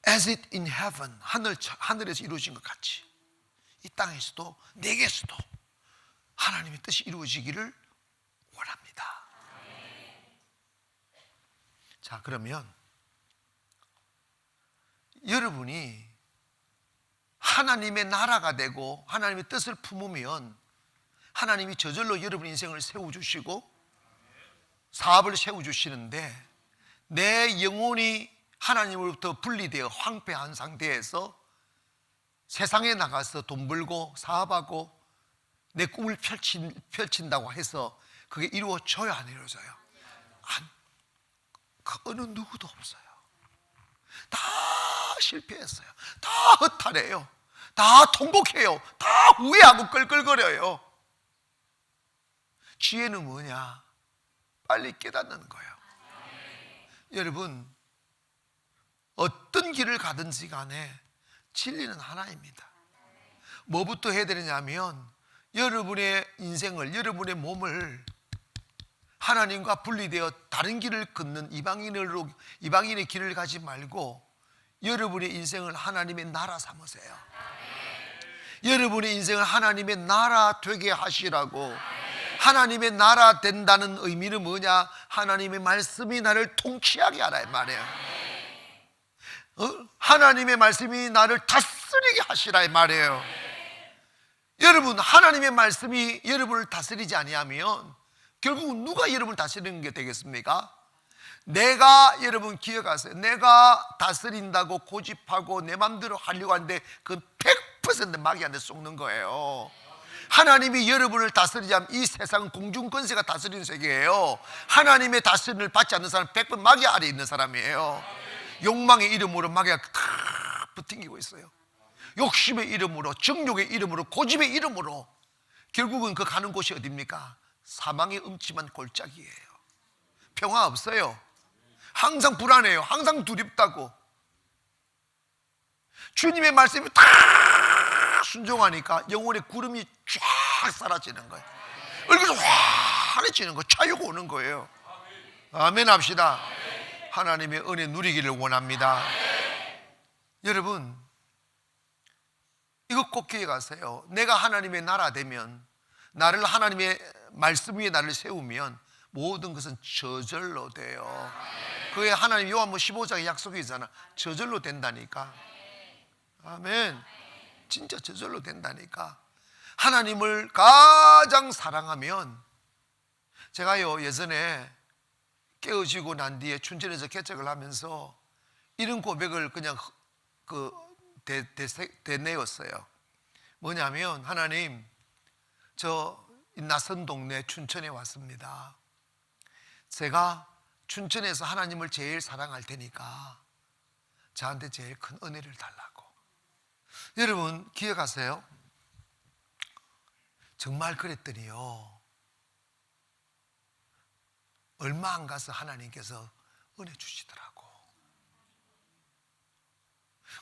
As it in heaven. 하늘에서 이루어진 것 같이 이 땅에서도 내게서도 하나님의 뜻이 이루어지기를 원합니다. 자, 그러면 여러분이 하나님의 나라가 되고 하나님의 뜻을 품으면 하나님이 저절로 여러분 인생을 세워주시고 사업을 세워주시는데, 내 영혼이 하나님으로부터 분리되어 황폐한 상태에서 세상에 나가서 돈 벌고 사업하고 내 꿈을 펼친다고 해서 그게 이루어져야 안 이루어져요? 그 어느 누구도 없어요. 다 실패했어요. 다 허탈해요. 다 통곡해요. 다 후회하고 끌끌거려요. 지혜는 뭐냐? 빨리 깨닫는 거예요. 여러분, 어떤 길을 가든지 간에 진리는 하나입니다. 뭐부터 해야 되느냐면 여러분의 인생을, 여러분의 몸을 하나님과 분리되어 다른 길을 걷는 이방인의 길을 가지 말고 여러분의 인생을 하나님의 나라 삼으세요. 여러분의 인생을 하나님의 나라 되게 하시라고. 하나님의 나라 된다는 의미는 뭐냐? 하나님의 말씀이 나를 통치하게 하라 이 말이에요. 하나님의 말씀이 나를 다스리게 하시라 이 말이에요. 여러분, 하나님의 말씀이 여러분을 다스리지 아니하면 결국은 누가 여러분을 다스리는 게 되겠습니까? 여러분 기억하세요. 내가 다스린다고 고집하고 내 맘대로 하려고 하는데 그건 100% 마귀한테 속는 거예요. 하나님이 여러분을 다스리자면 이 세상은 공중권세가 다스리는 세계예요. 하나님의 다스림을 받지 않는 사람은 100% 마귀 아래에 있는 사람이에요. 욕망의 이름으로 마귀가 다 붙ting기고 있어요. 욕심의 이름으로, 정욕의 이름으로, 고집의 이름으로 결국은 그 가는 곳이 어딥니까? 사망의 음침한 골짜기예요. 평화 없어요. 항상 불안해요. 항상 두렵다고. 주님의 말씀이 다 순종하니까 영혼의 구름이 쫙 사라지는 거예요. 얼굴이 환해지는 거예요. 차유가 오는 거예요. 아멘 합시다. 하나님의 은혜 누리기를 원합니다. 여러분, 이거 꼭 기억하세요. 내가 하나님의 나라 되면, 나를 하나님의 말씀 위에 나를 세우면 모든 것은 저절로 돼요. 그게 하나님 요한복음 15장의 약속이 있잖아. 저절로 된다니까. 아멘. 진짜 저절로 된다니까. 하나님을 가장 사랑하면, 제가요 예전에 깨어지고 난 뒤에 춘천에서 개척을 하면서 이런 고백을 그냥 대내었어요. 뭐냐면, 하나님, 저 낯선 동네 춘천에 왔습니다. 제가 춘천에서 하나님을 제일 사랑할 테니까 저한테 제일 큰 은혜를 달라고. 여러분 기억하세요? 정말 그랬더니요, 얼마 안 가서 하나님께서 은혜 주시더라고.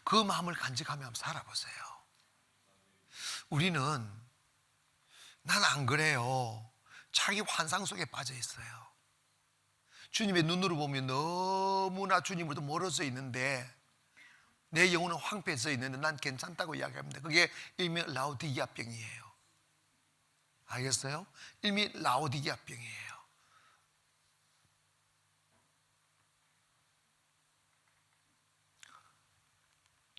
그 마음을 간직하며 한번 살아보세요. 우리는, 난 안 그래요. 자기 환상 속에 빠져 있어요. 주님의 눈으로 보면 너무나 주님으로부터 멀어져 있는데 내 영혼은 황폐해져 있는데 난 괜찮다고 이야기합니다. 그게 일명 라오디게아병이에요. 알겠어요? 일명 라오디게아병이에요.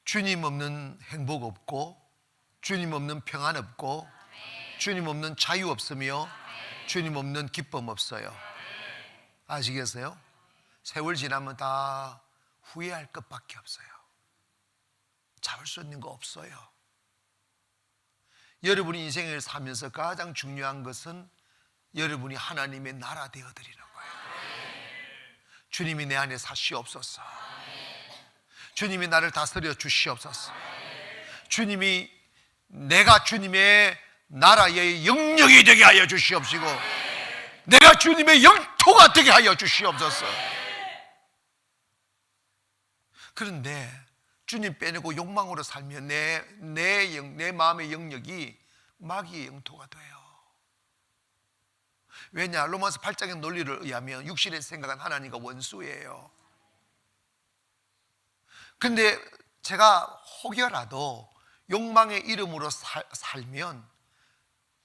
주님 없는 행복 없고, 주님 없는 평안 없고, 주님 없는 자유 없으며, 주님 없는 기쁨 없어요. 아시겠어요? 세월 지나면 다 후회할 것밖에 없어요. 잡을 수 있는 거 없어요. 여러분이 인생을 살면서 가장 중요한 것은 여러분이 하나님의 나라 되어드리는 거예요. 주님이 내 안에 사시옵소서. 주님이 나를 다스려 주시옵소서. 주님이, 내가 주님의 나라의 영역이 되게 하여 주시옵시고, 내가 주님의 영토가 되게 하여 주시옵소서. 그런데 주님 빼내고 욕망으로 살면 내 마음의 영역이 마귀의 영토가 돼요. 왜냐? 로마서 8장의 논리를 의하면 육신의 생각은 하나님과 원수예요. 근데 제가 혹여라도 욕망의 이름으로 살면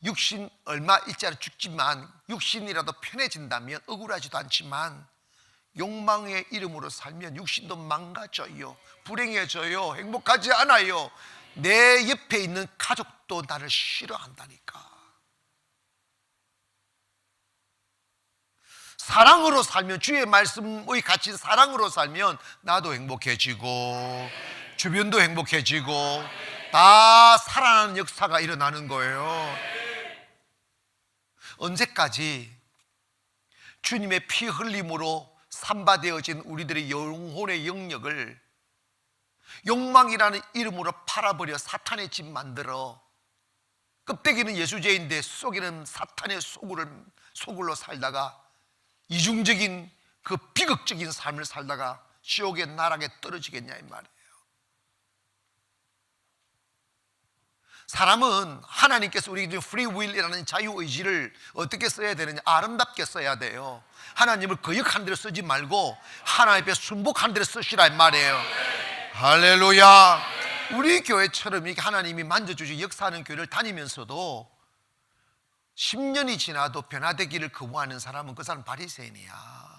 육신 얼마 일자리 죽지만 육신이라도 편해진다면 억울하지도 않지만, 욕망의 이름으로 살면 육신도 망가져요. 불행해져요. 행복하지 않아요. 내 옆에 있는 가족도 나를 싫어한다니까. 사랑으로 살면, 주의 말씀의 가진 사랑으로 살면 나도 행복해지고 주변도 행복해지고 다 살아나는 역사가 일어나는 거예요. 언제까지 주님의 피 흘림으로 산바되어진 우리들의 영혼의 영역을 욕망이라는 이름으로 팔아버려 사탄의 집 만들어, 껍데기는 예수제인데 속에는 사탄의 소굴로 살다가 이중적인 그 비극적인 삶을 살다가 지옥의 나락에 떨어지겠냐 이 말이에요. 사람은 하나님께서 우리에게 free will이라는 자유의지를 어떻게 써야 되느냐, 아름답게 써야 돼요. 하나님을 거역하는 대로 쓰지 말고 하나님 앞에 순복하는 대로 쓰시라 이 말이에요. 할렐루야. 우리 교회처럼 이렇게 하나님이 만져주시고 역사하는 교회를 다니면서도 10년이 지나도 변화되기를 거부하는 사람은 그 사람 바리새인이야.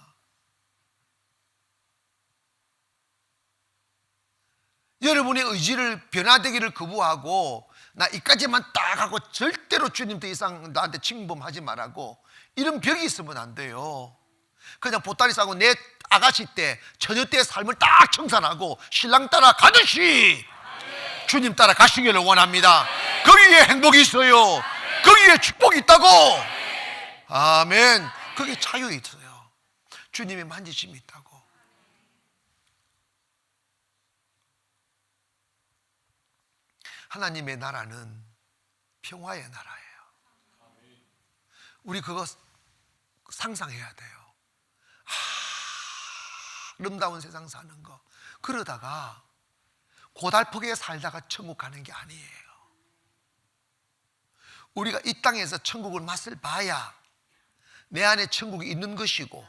여러분의 의지를 변화되기를 거부하고 나 이까지만 딱 하고 절대로 주님 더 이상 나한테 침범하지 말라고, 이런 벽이 있으면 안 돼요. 그냥 보따리 싸고 내 아가씨 때 처녀 때의 삶을 딱 청산하고 신랑 따라 가듯이 주님 따라 가시기를 원합니다. 거기에 행복이 있어요. 거기에 축복이 있다고. 아멘. 거기에 자유 있어요. 주님의 만지심이 있다고. 하나님의 나라는 평화의 나라예요. 우리 그거 상상해야 돼요. 아름다운 세상 사는 거. 그러다가 고달프게 살다가 천국 가는 게 아니에요. 우리가 이 땅에서 천국을 맛을 봐야 내 안에 천국이 있는 것이고,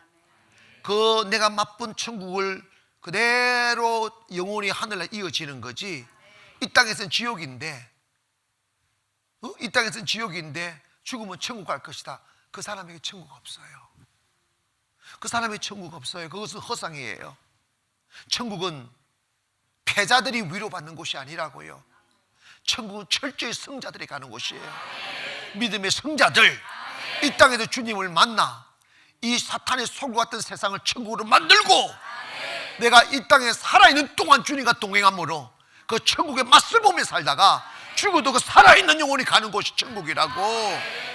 그 내가 맛본 천국을 그대로 영원히 하늘에 이어지는 거지. 이 땅에서는 지옥인데, 이 땅에서는 지옥인데 죽으면 천국 갈 것이다. 그 사람에게 천국 없어요. 그 사람에게 천국 없어요. 그것은 허상이에요. 천국은 패자들이 위로받는 곳이 아니라고요. 천국은 철저히 성자들이 가는 곳이에요. 믿음의 성자들, 이 땅에서 주님을 만나 이 사탄의 소구 같은 세상을 천국으로 만들고, 내가 이 땅에 살아있는 동안 주님과 동행함으로 그 천국의 맛을 보며 살다가 죽어도 그 살아있는 영혼이 가는 곳이 천국이라고.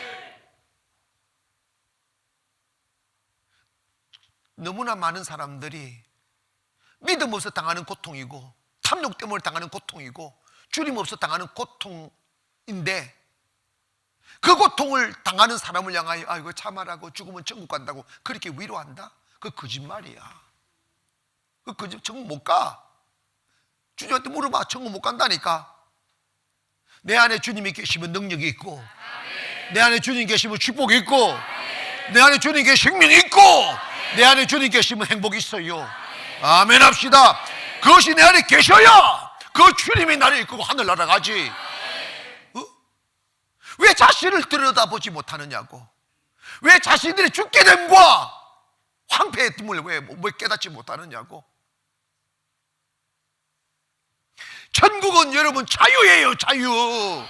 너무나 많은 사람들이 믿음 없어 당하는 고통이고, 탐욕 때문에 당하는 고통이고, 주님 없어 당하는 고통인데, 그 고통을 당하는 사람을 향하여 아이고 참아라고, 죽으면 천국 간다고 그렇게 위로한다? 그거 거짓말이야. 그 천국 못 가. 주님한테 물어봐. 천국 못 간다니까. 내 안에 주님이 계시면 능력이 있고, 내 안에 주님 계시면 축복이 있고, 내 안에 주님 계시면 생명이 있고, 내 안에 주님 계시면 행복이 있어요. 아멘 합시다. 그것이 내 안에 계셔야 그 주님이 나를 이끌고 하늘 날아가지. 왜 자신을 들여다보지 못하느냐고. 왜 자신들이 죽게 됨과 황폐의 틈을 왜 깨닫지 못하느냐고. 천국은 여러분 자유예요. 자유.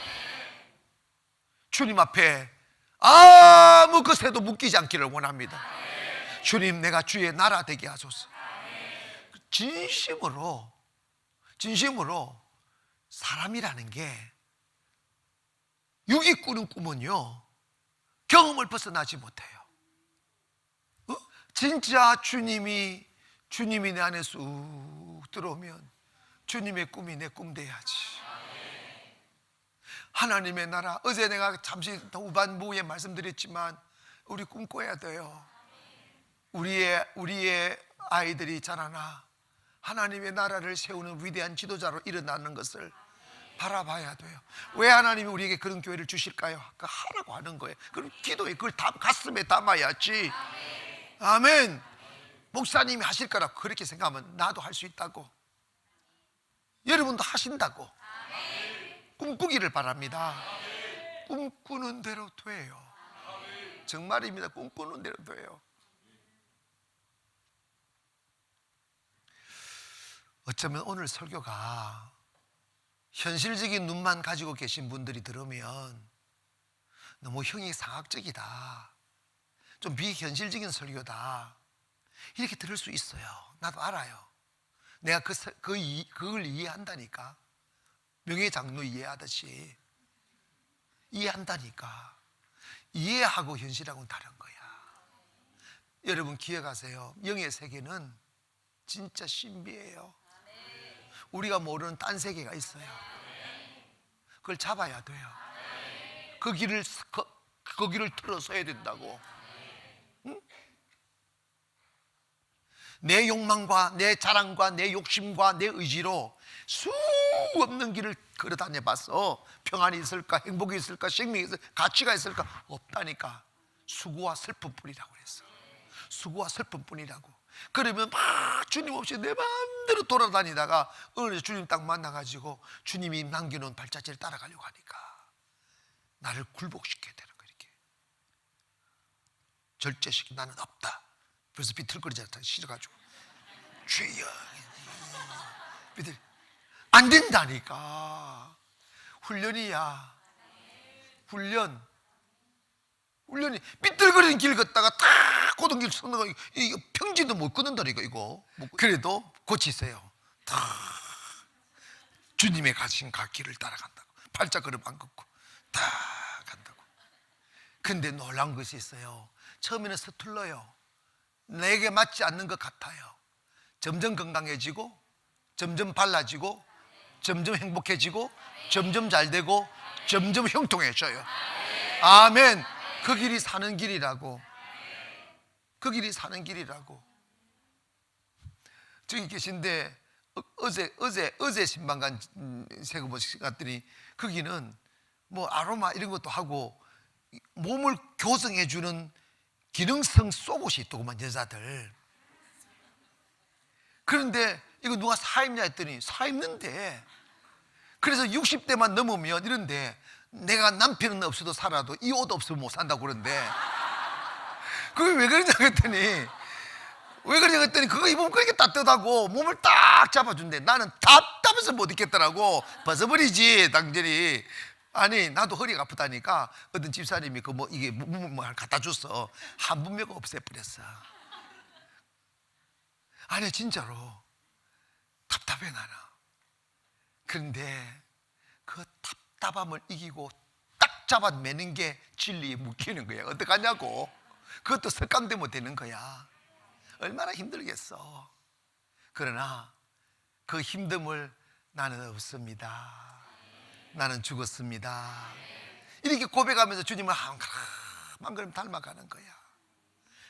주님 앞에 아무 것에도 묶이지 않기를 원합니다. 주님, 내가 주의 나라 되게 하소서. 진심으로 사람이라는 게 육이 꾸는 꿈은요, 경험을 벗어나지 못해요. 진짜 주님이 내 안에 쑥 들어오면 주님의 꿈이 내 꿈 돼야지. 하나님의 나라, 어제 내가 잠시 후반부에 말씀드렸지만 우리 꿈꿔야 돼요. 우리의 아이들이 자라나 하나님의 나라를 세우는 위대한 지도자로 일어나는 것을 바라봐야 돼요. 왜 하나님이 우리에게 그런 교회를 주실까요? 그 하라고 하는 거예요. 그럼 기도에 그걸 가슴에 담아야지. 아멘. 목사님이 하실 거라고 그렇게 생각하면 나도 할 수 있다고, 여러분도 하신다고 꿈꾸기를 바랍니다. 꿈꾸는 대로 돼요. 정말입니다. 꿈꾸는 대로 돼요. 어쩌면 오늘 설교가 현실적인 눈만 가지고 계신 분들이 들으면 너무 형이상학적이다, 좀 비현실적인 설교다, 이렇게 들을 수 있어요. 나도 알아요. 내가 그걸 이해한다니까. 명예장로 이해하듯이 이해한다니까. 이해하고 현실하고는 다른 거야. 여러분 기억하세요. 영의 세계는 진짜 신비해요. 우리가 모르는 딴 세계가 있어요. 그걸 잡아야 돼요. 그 길을 틀어서야 된다고. 응? 내 욕망과 내 자랑과 내 욕심과 내 의지로 수 없는 길을 걸어 다녀봤어. 평안이 있을까? 행복이 있을까? 생명이 있을까? 가치가 있을까? 없다니까. 수고와 슬픔뿐이라고 그랬어. 수고와 슬픔뿐이라고. 그러면 막 주님 없이 내 마음대로 돌아다니다가 어느 주님 딱 만나가지고 주님이 남겨놓은 발자취를 따라가려고 하니까 나를 굴복시켜야 되는 거야. 이렇게 절제시키 나는 없다. 그래서 비틀거리잖아. 싫어가지고 주여 비틀 안 된다니까. 훈련이야. 훈련이 삐뚤거리는 길 걷다가 탁 고등길 서는 거 이거 평지도 못 걷는다니까 이거. 그래도 고치세요. 탁 주님의 가신 갓길을 따라간다고. 발자걸음 안 걷고 탁 간다고. 근데 놀란 것이 있어요. 처음에는 서툴러요. 내게 맞지 않는 것 같아요. 점점 건강해지고 점점 발라지고 점점 행복해지고 점점 잘되고 점점 형통해져요. 아멘. 그 길이 사는 길이라고. 그 길이 사는 길이라고. 저기 계신데 어제 신방간 세금보시 갔더니 거기는 뭐 아로마 이런 것도 하고 몸을 교정해주는 기능성 속옷이 있더구만 여자들. 그런데 이거 누가 사 입냐 했더니 사 입는데. 그래서 60대만 넘으면 이런데 내가 남편은 없어도 살아도 이 옷 없으면 못 산다고 그러는데 그게 왜 그러냐 했더니 그거 입으면 그렇게 따뜻하고 몸을 딱 잡아준대. 나는 답답해서 못 입겠더라고. 벗어버리지 당연히. 아니 나도 허리가 아프다니까 어떤 집사님이 그 뭐 이게 뭐 갖다 줬어. 한 분명 없애버렸어. 아니 진짜로 답답해 나는. 그런데 그 답답함을 이기고 딱 잡아매는 게 진리에 묶이는 거야. 어떡하냐고. 그것도 습관되면 되는 거야. 얼마나 힘들겠어. 그러나 그 힘듦을 나는 없습니다. 나는 죽었습니다. 이렇게 고백하면서 주님을 한 걸음 닮아가는 거야.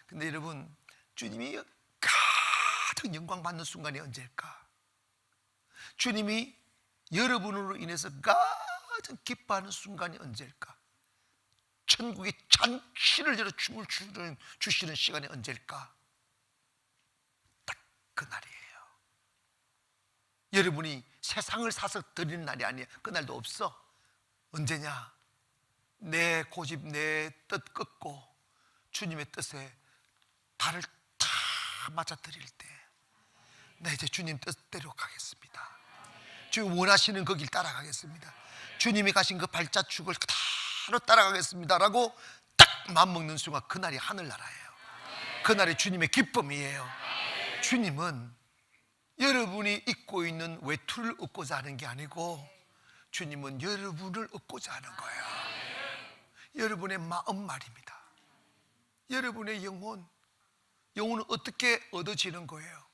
근데 여러분, 주님이 가장 영광 받는 순간이 언제일까? 주님이 여러분으로 인해서 가장 기뻐하는 순간이 언제일까? 천국의 잔치를 열어 춤을 주시는 시간이 언제일까? 딱 그 날이에요. 여러분이 세상을 사서 드리는 날이 아니에요. 그 날도 없어. 언제냐? 내 고집, 내 뜻 끊고 주님의 뜻에 발을 다 맞아 드릴 때 나 이제 주님 뜻대로 가겠습니다. 주님 원하시는 그 길 따라가겠습니다. 주님이 가신 그 발자축을 그대로 따라가겠습니다 라고 딱 맘먹는 순간 그날이 하늘나라예요. 그날이 주님의 기쁨이에요. 주님은 여러분이 입고 있는 외투를 얻고자 하는 게 아니고 주님은 여러분을 얻고자 하는 거예요. 여러분의 마음 말입니다. 여러분의 영혼은 어떻게 얻어지는 거예요?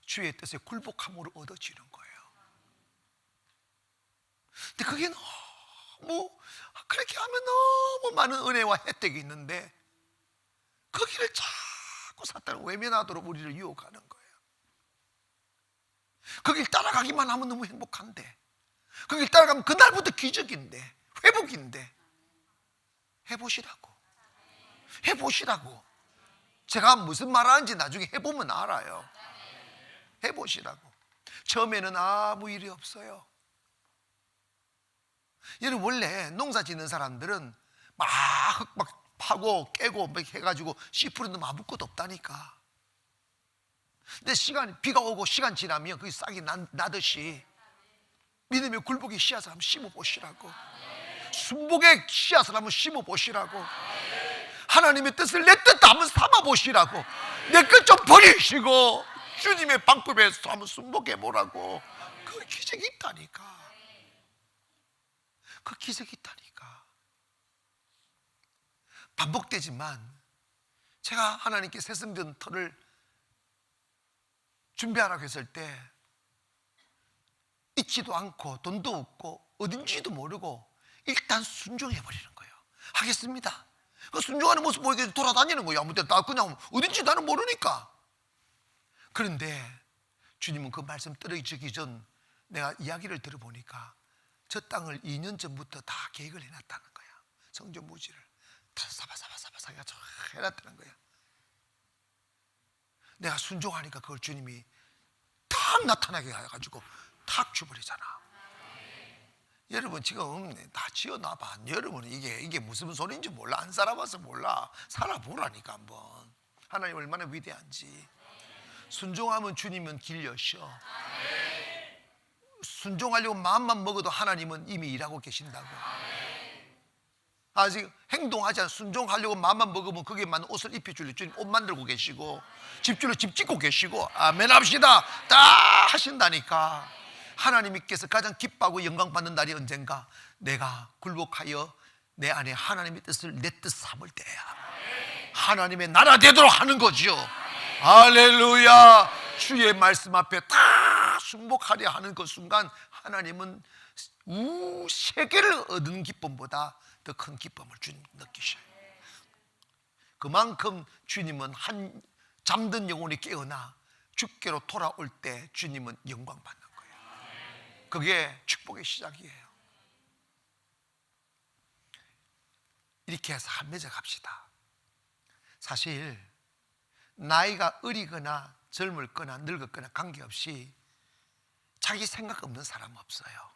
주의 뜻에 굴복함으로 얻어지는 거예요. 근데 그게 너무 그렇게 하면 너무 많은 은혜와 혜택이 있는데 거기를 자꾸 사탄은 외면하도록 우리를 유혹하는 거예요. 거길 따라가기만 하면 너무 행복한데, 거길 따라가면 그날부터 기적인데, 회복인데, 해보시라고. 제가 무슨 말 하는지 나중에 해보면 알아요. 해보시라고. 처음에는 아무 일이 없어요. 여러분, 원래 농사 짓는 사람들은 막 흙 막 파고 깨고 막 해가지고 씨 뿌리는 아무것도 없다니까. 근데 비가 오고 시간 지나면 그게 싹이 나듯이 믿음의 굴복의 씨앗을 한번 심어보시라고. 순복의 씨앗을 한번 심어보시라고. 하나님의 뜻을 내 뜻도 한번 삼아보시라고. 내 것 좀 버리시고 주님의 방법에서 한번 순복해보라고. 그 기적이 있다니까. 그 기적이 있다니까. 반복되지만 제가 하나님께 새성전 터를 준비하라고 했을 때 있지도 않고 돈도 없고 어딘지도 모르고 일단 순종해버리는 거예요. 하겠습니다. 그 순종하는 모습 보이게 돌아다니는 거예요. 아무 데나 그냥 어딘지 나는 모르니까. 그런데 주님은 그 말씀 떨어지기 전 내가 이야기를 들어보니까 저 땅을 2년 전부터 다 계획을 해놨다는 거야. 성전 무지를 다 사바사바사바사 해놨다는 거야. 내가 순종하니까 그걸 주님이 탁 나타나게 해가지고 탁 줘버리잖아. 여러분 지금 다 지어놔봐. 여러분은 이게 무슨 소리인지 몰라. 안 살아봐서 몰라. 살아보라니까 한번. 하나님 얼마나 위대한지. 순종하면 주님은 길 여셔. 순종하려고 마음만 먹어도 하나님은 이미 일하고 계신다고. 아직 행동하지 않아. 순종하려고 마음만 먹으면 거기에 맞는 옷을 입혀줄래. 주님 옷 만들고 계시고 집줄로 집 짓고 계시고 아멘 합시다. 다 하신다니까. 하나님께서 가장 기뻐하고 영광 받는 날이 언젠가? 내가 굴복하여 내 안에 하나님의 뜻을 내 뜻 삼을 때야. 하나님의 나라 되도록 하는 거죠. 할렐루야. 주의 말씀 앞에 다 순복하려 하는 그 순간 하나님은 세계를 얻는 기쁨보다 더 큰 기쁨을 주님 느끼셔요. 그만큼 주님은 한 잠든 영혼이 깨어나 주께로 돌아올 때 주님은 영광 받는 거예요. 그게 축복의 시작이에요. 이렇게 해서 맺어 갑시다. 사실 나이가 어리거나 젊을거나 늙었거나 관계없이 자기 생각 없는 사람 없어요.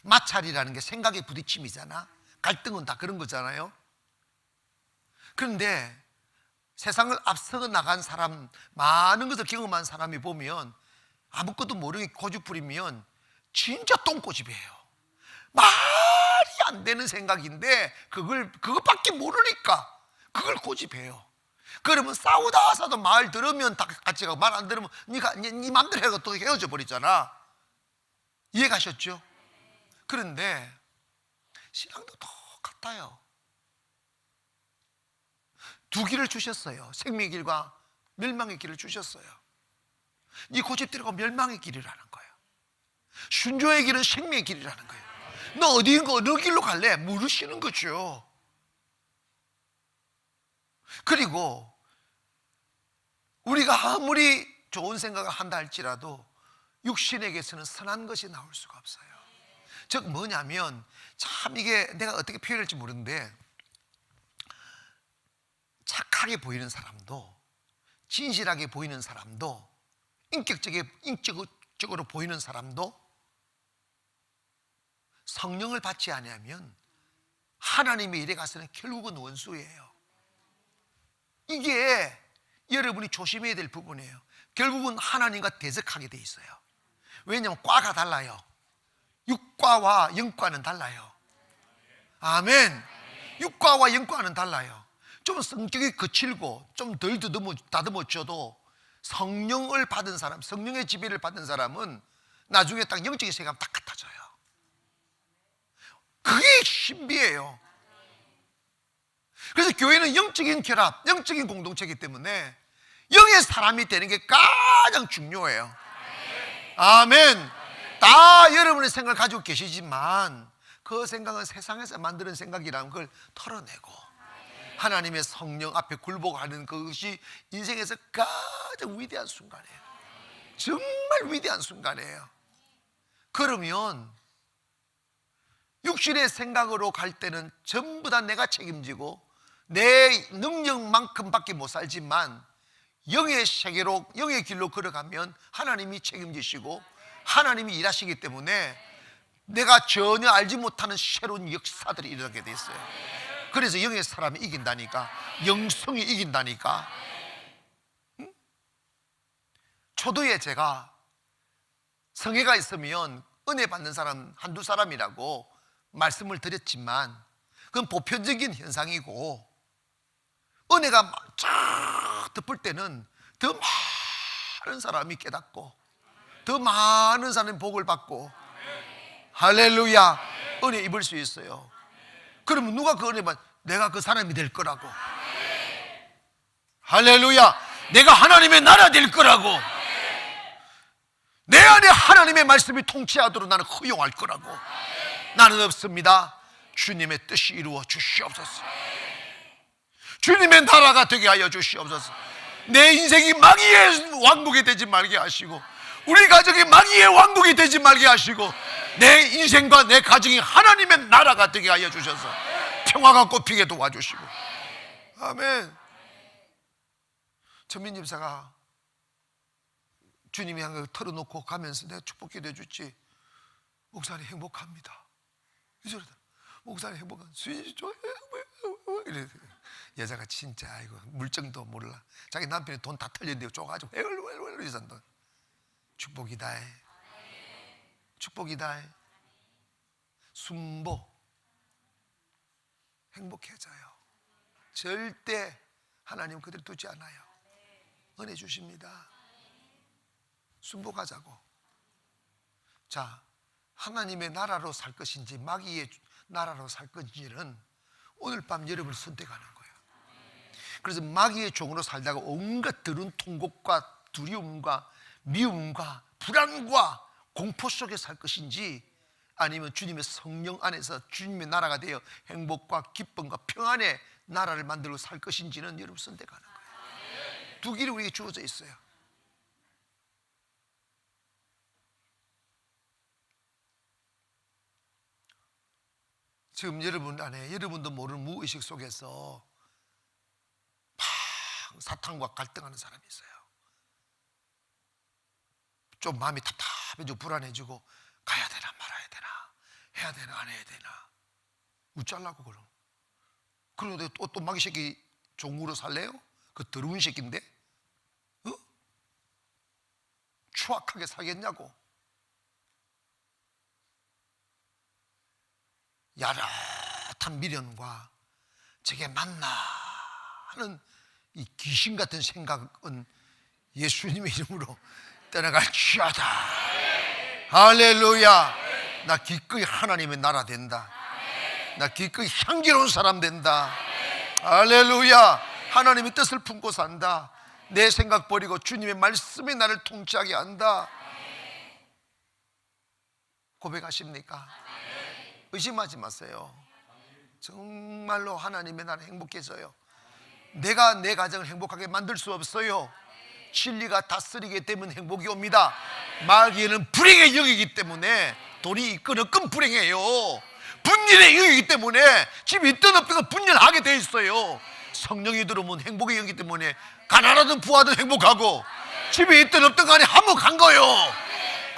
마찰이라는 게 생각의 부딪힘이잖아. 갈등은 다 그런 거잖아요. 그런데 세상을 앞서 나간 사람, 많은 것을 경험한 사람이 보면 아무것도 모르게 고집 부리면 진짜 똥고집이에요. 말이 안 되는 생각인데 그것밖에 모르니까 그걸 고집해요. 그러면 싸우다 말 들으면 다 같이 가고 말 안 들으면 네 맘대로 해가 또 헤어져 버리잖아. 이해가셨죠? 그런데 신앙도 똑같아요. 두 길을 주셨어요. 생명의 길과 멸망의 길을 주셨어요. 네 고집대로가 멸망의 길이라는 거예요. 순종의 길은 생명의 길이라는 거예요. 너 어느 길로 갈래? 물으시는 거죠. 그리고 우리가 아무리 좋은 생각을 한다 할지라도 육신에게서는 선한 것이 나올 수가 없어요. 즉 뭐냐면 참 이게 내가 어떻게 표현할지 모르는데 착하게 보이는 사람도 진실하게 보이는 사람도 인격적으로 보이는 사람도 성령을 받지 아니하면 하나님의 일에 가서는 결국은 원수예요. 이게 여러분이 조심해야 될 부분이에요. 결국은 하나님과 대적하게 돼 있어요. 왜냐하면 과가 달라요. 육과와 영과는 달라요. 아멘. 육과와 영과는 달라요. 좀 성격이 거칠고 좀 덜 다듬어져도 성령을 받은 사람, 성령의 지배를 받은 사람은 나중에 딱 영적인 세계가 딱 같아져요. 그게 신비예요. 그래서 교회는 영적인 결합, 영적인 공동체이기 때문에 영의 사람이 되는 게 가장 중요해요. 아멘. 다 여러분의 생각을 가지고 계시지만 그 생각은 세상에서 만드는 생각이라는 걸 털어내고 하나님의 성령 앞에 굴복하는 그것이 인생에서 가장 위대한 순간이에요. 정말 위대한 순간이에요. 그러면 육신의 생각으로 갈 때는 전부 다 내가 책임지고 내 능력만큼밖에 못 살지만 영의 세계로, 영의 길로 걸어가면 하나님이 책임지시고 하나님이 일하시기 때문에 내가 전혀 알지 못하는 새로운 역사들이 일어나게 돼 있어요. 그래서 영의 사람이 이긴다니까. 영성이 이긴다니까. 응? 초도에 제가 성회가 있으면 은혜 받는 사람 한두 사람이라고 말씀을 드렸지만 그건 보편적인 현상이고 은혜가 쫙 덮을 때는 더 많은 사람이 깨닫고 더 많은 사람이 복을 받고 할렐루야 은혜 입을 수 있어요. 그러면 누가 그 은혜 받? 내가 그 사람이 될 거라고. 할렐루야. 내가 하나님의 나라 될 거라고. 내 안에 하나님의 말씀이 통치하도록 나는 허용할 거라고. 나는 없습니다. 주님의 뜻이 이루어 주시옵소서. 주님의 나라가 되게 하여 주시옵소서. 내 인생이 마귀의 왕국이 되지 말게 하시고, 우리 가정이 마귀의 왕국이 되지 말게 하시고, 내 인생과 내 가정이 하나님의 나라가 되게 하여 주셔서 평화가 꽃피게 도와주시고. 아멘. 전민 집사가 주님이 한 걸 털어놓고 가면서 내가 축복기도 해줬지. 목사님 행복합니다. 이러더라. 목사님 행복한 수인이 좋아요. 이래. 여자가 진짜 아이고 물정도 몰라. 자기 남편이 돈 다 털렸는데 쪼가지고 이러선다. 축복이다. 축복이다. 순보 행복해져요. 절대 하나님 그대로 두지 않아요. 은혜 주십니다. 순복하자고. 자, 하나님의 나라로 살 것인지 마귀의 나라로 살 것인지는 오늘 밤 여러분이 선택하는 거예요. 그래서 마귀의 종으로 살다가 온갖 더러운 통곡과 두려움과 미움과 불안과 공포 속에 살 것인지, 아니면 주님의 성령 안에서 주님의 나라가 되어 행복과 기쁨과 평안의 나라를 만들고 살 것인지는 여러분 선택하는 거예요. 두 길이 우리에게 주어져 있어요. 지금 여러분 안에 여러분도 모르는 무의식 속에서 막 사탄과 갈등하는 사람이 있어요. 좀 마음이 답답해지고 불안해지고, 가야 되나 말아야 되나, 해야 되나 안 해야 되나, 웃잘라고 그럼. 그런데 또 마귀 새끼 종으로 살래요? 그 더러운 새끼인데 추악하게 살겠냐고. 야릇한 미련과 저게 맞나 하는 이 귀신 같은 생각은 예수님의 이름으로 떠나갈지어다. 할렐루야. 나 기꺼이 하나님의 나라 된다. 나 기꺼이 향기로운 사람 된다. 할렐루야. 하나님의 뜻을 품고 산다. 내 생각 버리고 주님의 말씀이 나를 통치하게 한다. 고백하십니까? 의심하지 마세요. 정말로 하나님의 나라 행복해져요. 내가 내 가정을 행복하게 만들 수 없어요. 진리가 다스리게 되면 행복이 옵니다. 마귀는 불행의 영이기 때문에 돈이 있건 불행해요. 분열의 영이기 때문에 집이 있든 없든 분열하게 돼 있어요. 성령이 들어오면 행복의 영이기 때문에 가난하든 부하든 행복하고, 집이 있든 없든 간에 화목한 거예요.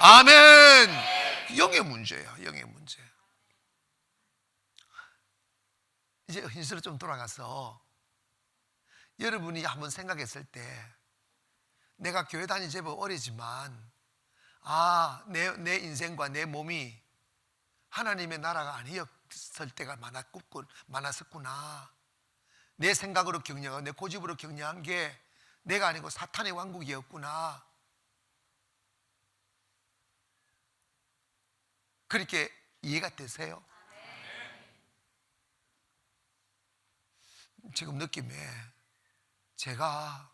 아멘. 영의 문제예요. 영의 문제. 이제 현실로 좀 돌아가서 여러분이 한번 생각했을 때, 내가 교회 다니 제법 오래지만 내 인생과 내 몸이 하나님의 나라가 아니었을 때가 많았었구나. 내 생각으로 경영하고 내 고집으로 경영한 게 내가 아니고 사탄의 왕국이었구나. 그렇게 이해가 되세요? 지금 느낌에 제가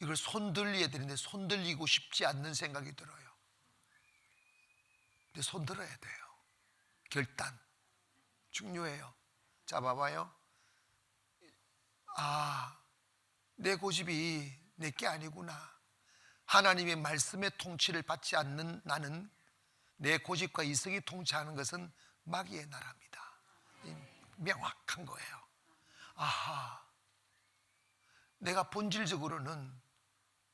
이걸 손들려야 되는데 손들리고 싶지 않는 생각이 들어요. 근데 손들어야 돼요. 결단 중요해요. 자, 봐봐요. 내 고집이 내게 아니구나. 하나님의 말씀의 통치를 받지 않는 나는, 내 고집과 이성이 통치하는 것은 마귀의 나라입니다. 명확한 거예요. 내가 본질적으로는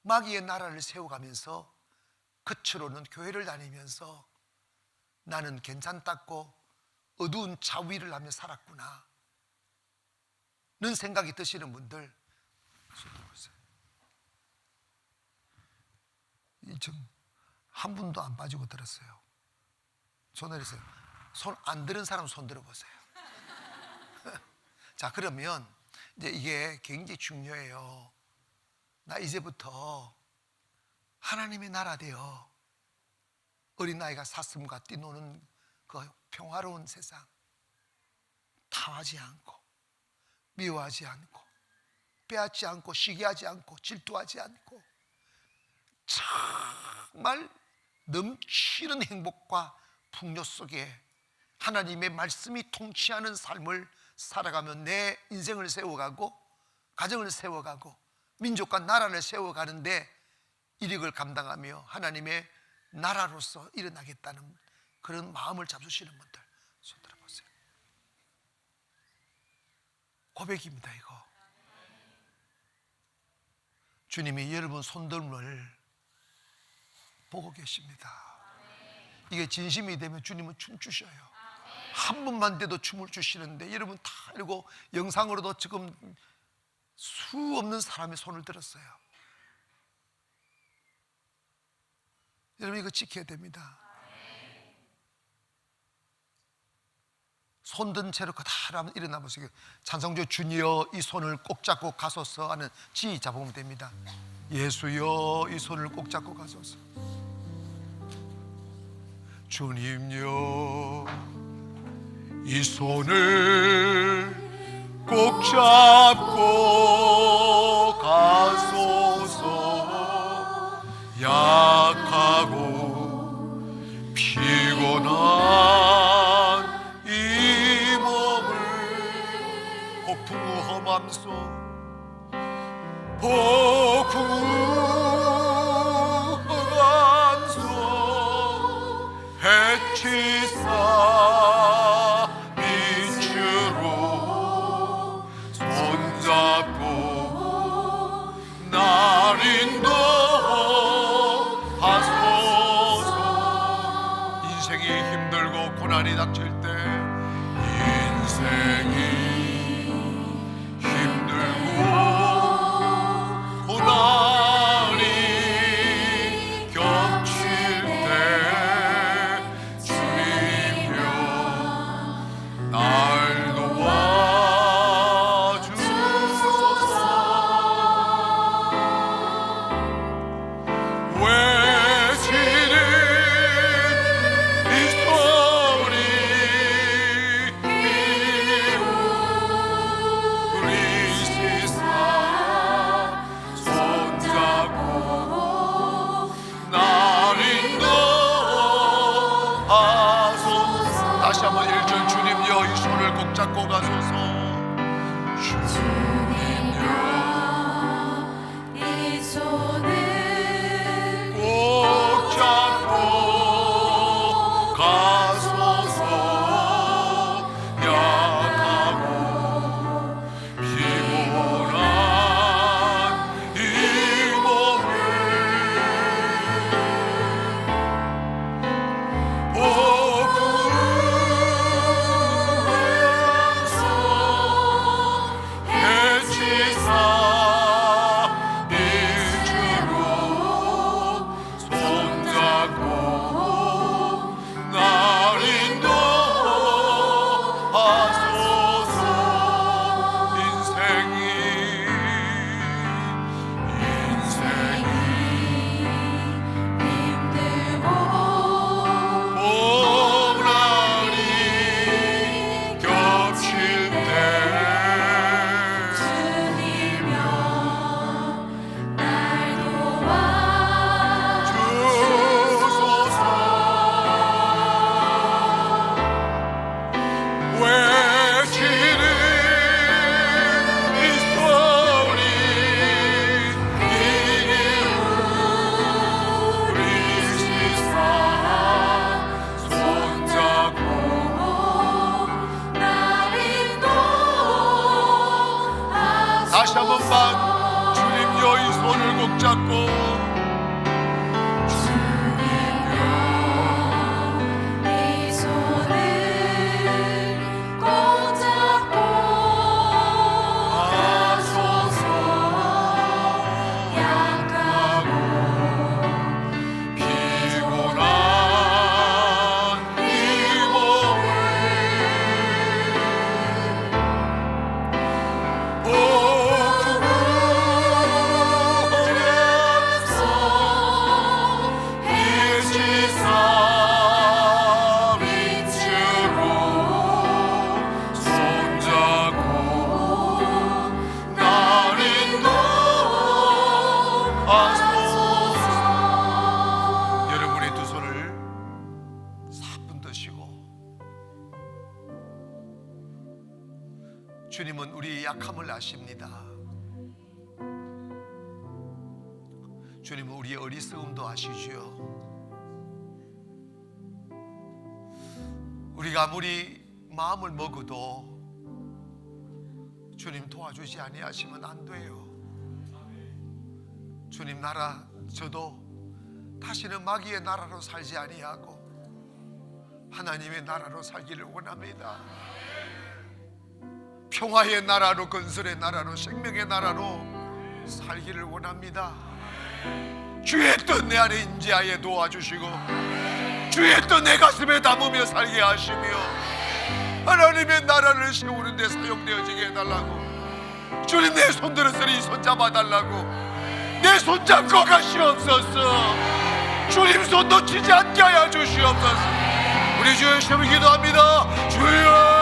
마귀의 나라를 세워가면서 겉으로는 교회를 다니면서 나는 괜찮다고 어두운 자위를 하며 살았구나 는 생각이 드시는 분들 손 들어보세요. 지금 한 분도 안 빠지고 들었어요. 손 내리세요. 손 안 들은 사람 손 들어보세요. 자, 그러면 이제 이게 굉장히 중요해요. 나 이제부터 하나님의 나라 되어 어린아이가 사슴과 뛰노는 그 평화로운 세상, 탐하지 않고 미워하지 않고 빼앗지 않고 시기하지 않고 질투하지 않고 정말 넘치는 행복과 풍요 속에 하나님의 말씀이 통치하는 삶을 살아가며 내 인생을 세워가고 가정을 세워가고 민족과 나라를 세워가는데 이력을 감당하며 하나님의 나라로서 일어나겠다는 그런 마음을 잡수시는 분들 손 들어보세요. 고백입니다. 이거 주님이 여러분 손들음을 보고 계십니다. 이게 진심이 되면 주님은 춤추셔요. 한 번만 돼도 춤을 추시는데 여러분 다 이러고 영상으로도 지금 수 없는 사람이 손을 들었어요. 여러분 이거 지켜야 됩니다. 손든 채로 그대로 한번 일어나 보세요. 찬송조 주여 이 손을 꼭 잡고 가소서 하는 지 잡으면 됩니다. 예수여 이 손을 꼭 잡고 가소서. 주님여 이 손을 꼭 잡고 가소서. 약하고 피곤한 이 몸을 폭풍 험함 속 폭풍 험함 속 해치사 빛으로 손잡고 날 인도하소서. 인생이 힘들고 고난이 닥칠 때 인생이 힘들고 고난이 겹칠 때 주님여 날 도와주소서. 외치는 이 소리 우리시사 손잡고 날 인도하소서. 다시 한번 1절 주님여 이 손을 꼭 잡고 가소서. 주님여 이 손을 꼭 잡고 가소서. 약하고 피곤한 이 몸을 폭풍에서 해치사 빛으로 손잡고 날 인도하소서. 인생이 힘들고 고난이 겹칠 때 주님여 날 도와주소서. 외치는 이 소리 우리시사 손잡고 날 인도하소서. 다시 한 번만 주님여 이 손을 꼭 잡고 이 손을 꼭 잡고 가소서. 약하고 피곤한 이 몸을 폭풍에서 빛이사 빛으로 손잡고 날 인도하소서. 여러분이 두 손을 사뿐 드시고 주님은 우리의 약함을 아십니다. 주님은 우리의 어리석음도 아시지요. 우리가 아무리 마음을 먹어도 주님 도와주지 아니하시면 안 돼요. 주님 나라, 저도 다시는 마귀의 나라로 살지 아니하고 하나님의 나라로 살기를 원합니다. 평화의 나라로, 건설의 나라로, 생명의 나라로 살기를 원합니다. 주의 뜻 내 안에 임재하여 도와주시고 주의 뜻 내 가슴에 담으며 살게 하시며 하나님의 나라를 세우는 데 사용되어지게 해달라고. 주님 내 손 들었으니 손 잡아달라고. 내 손 잡고 가시옵소서. 주님 손 놓치지 않게 하여 주시옵소서. 우리 주의 이름으로 기도합니다. 주여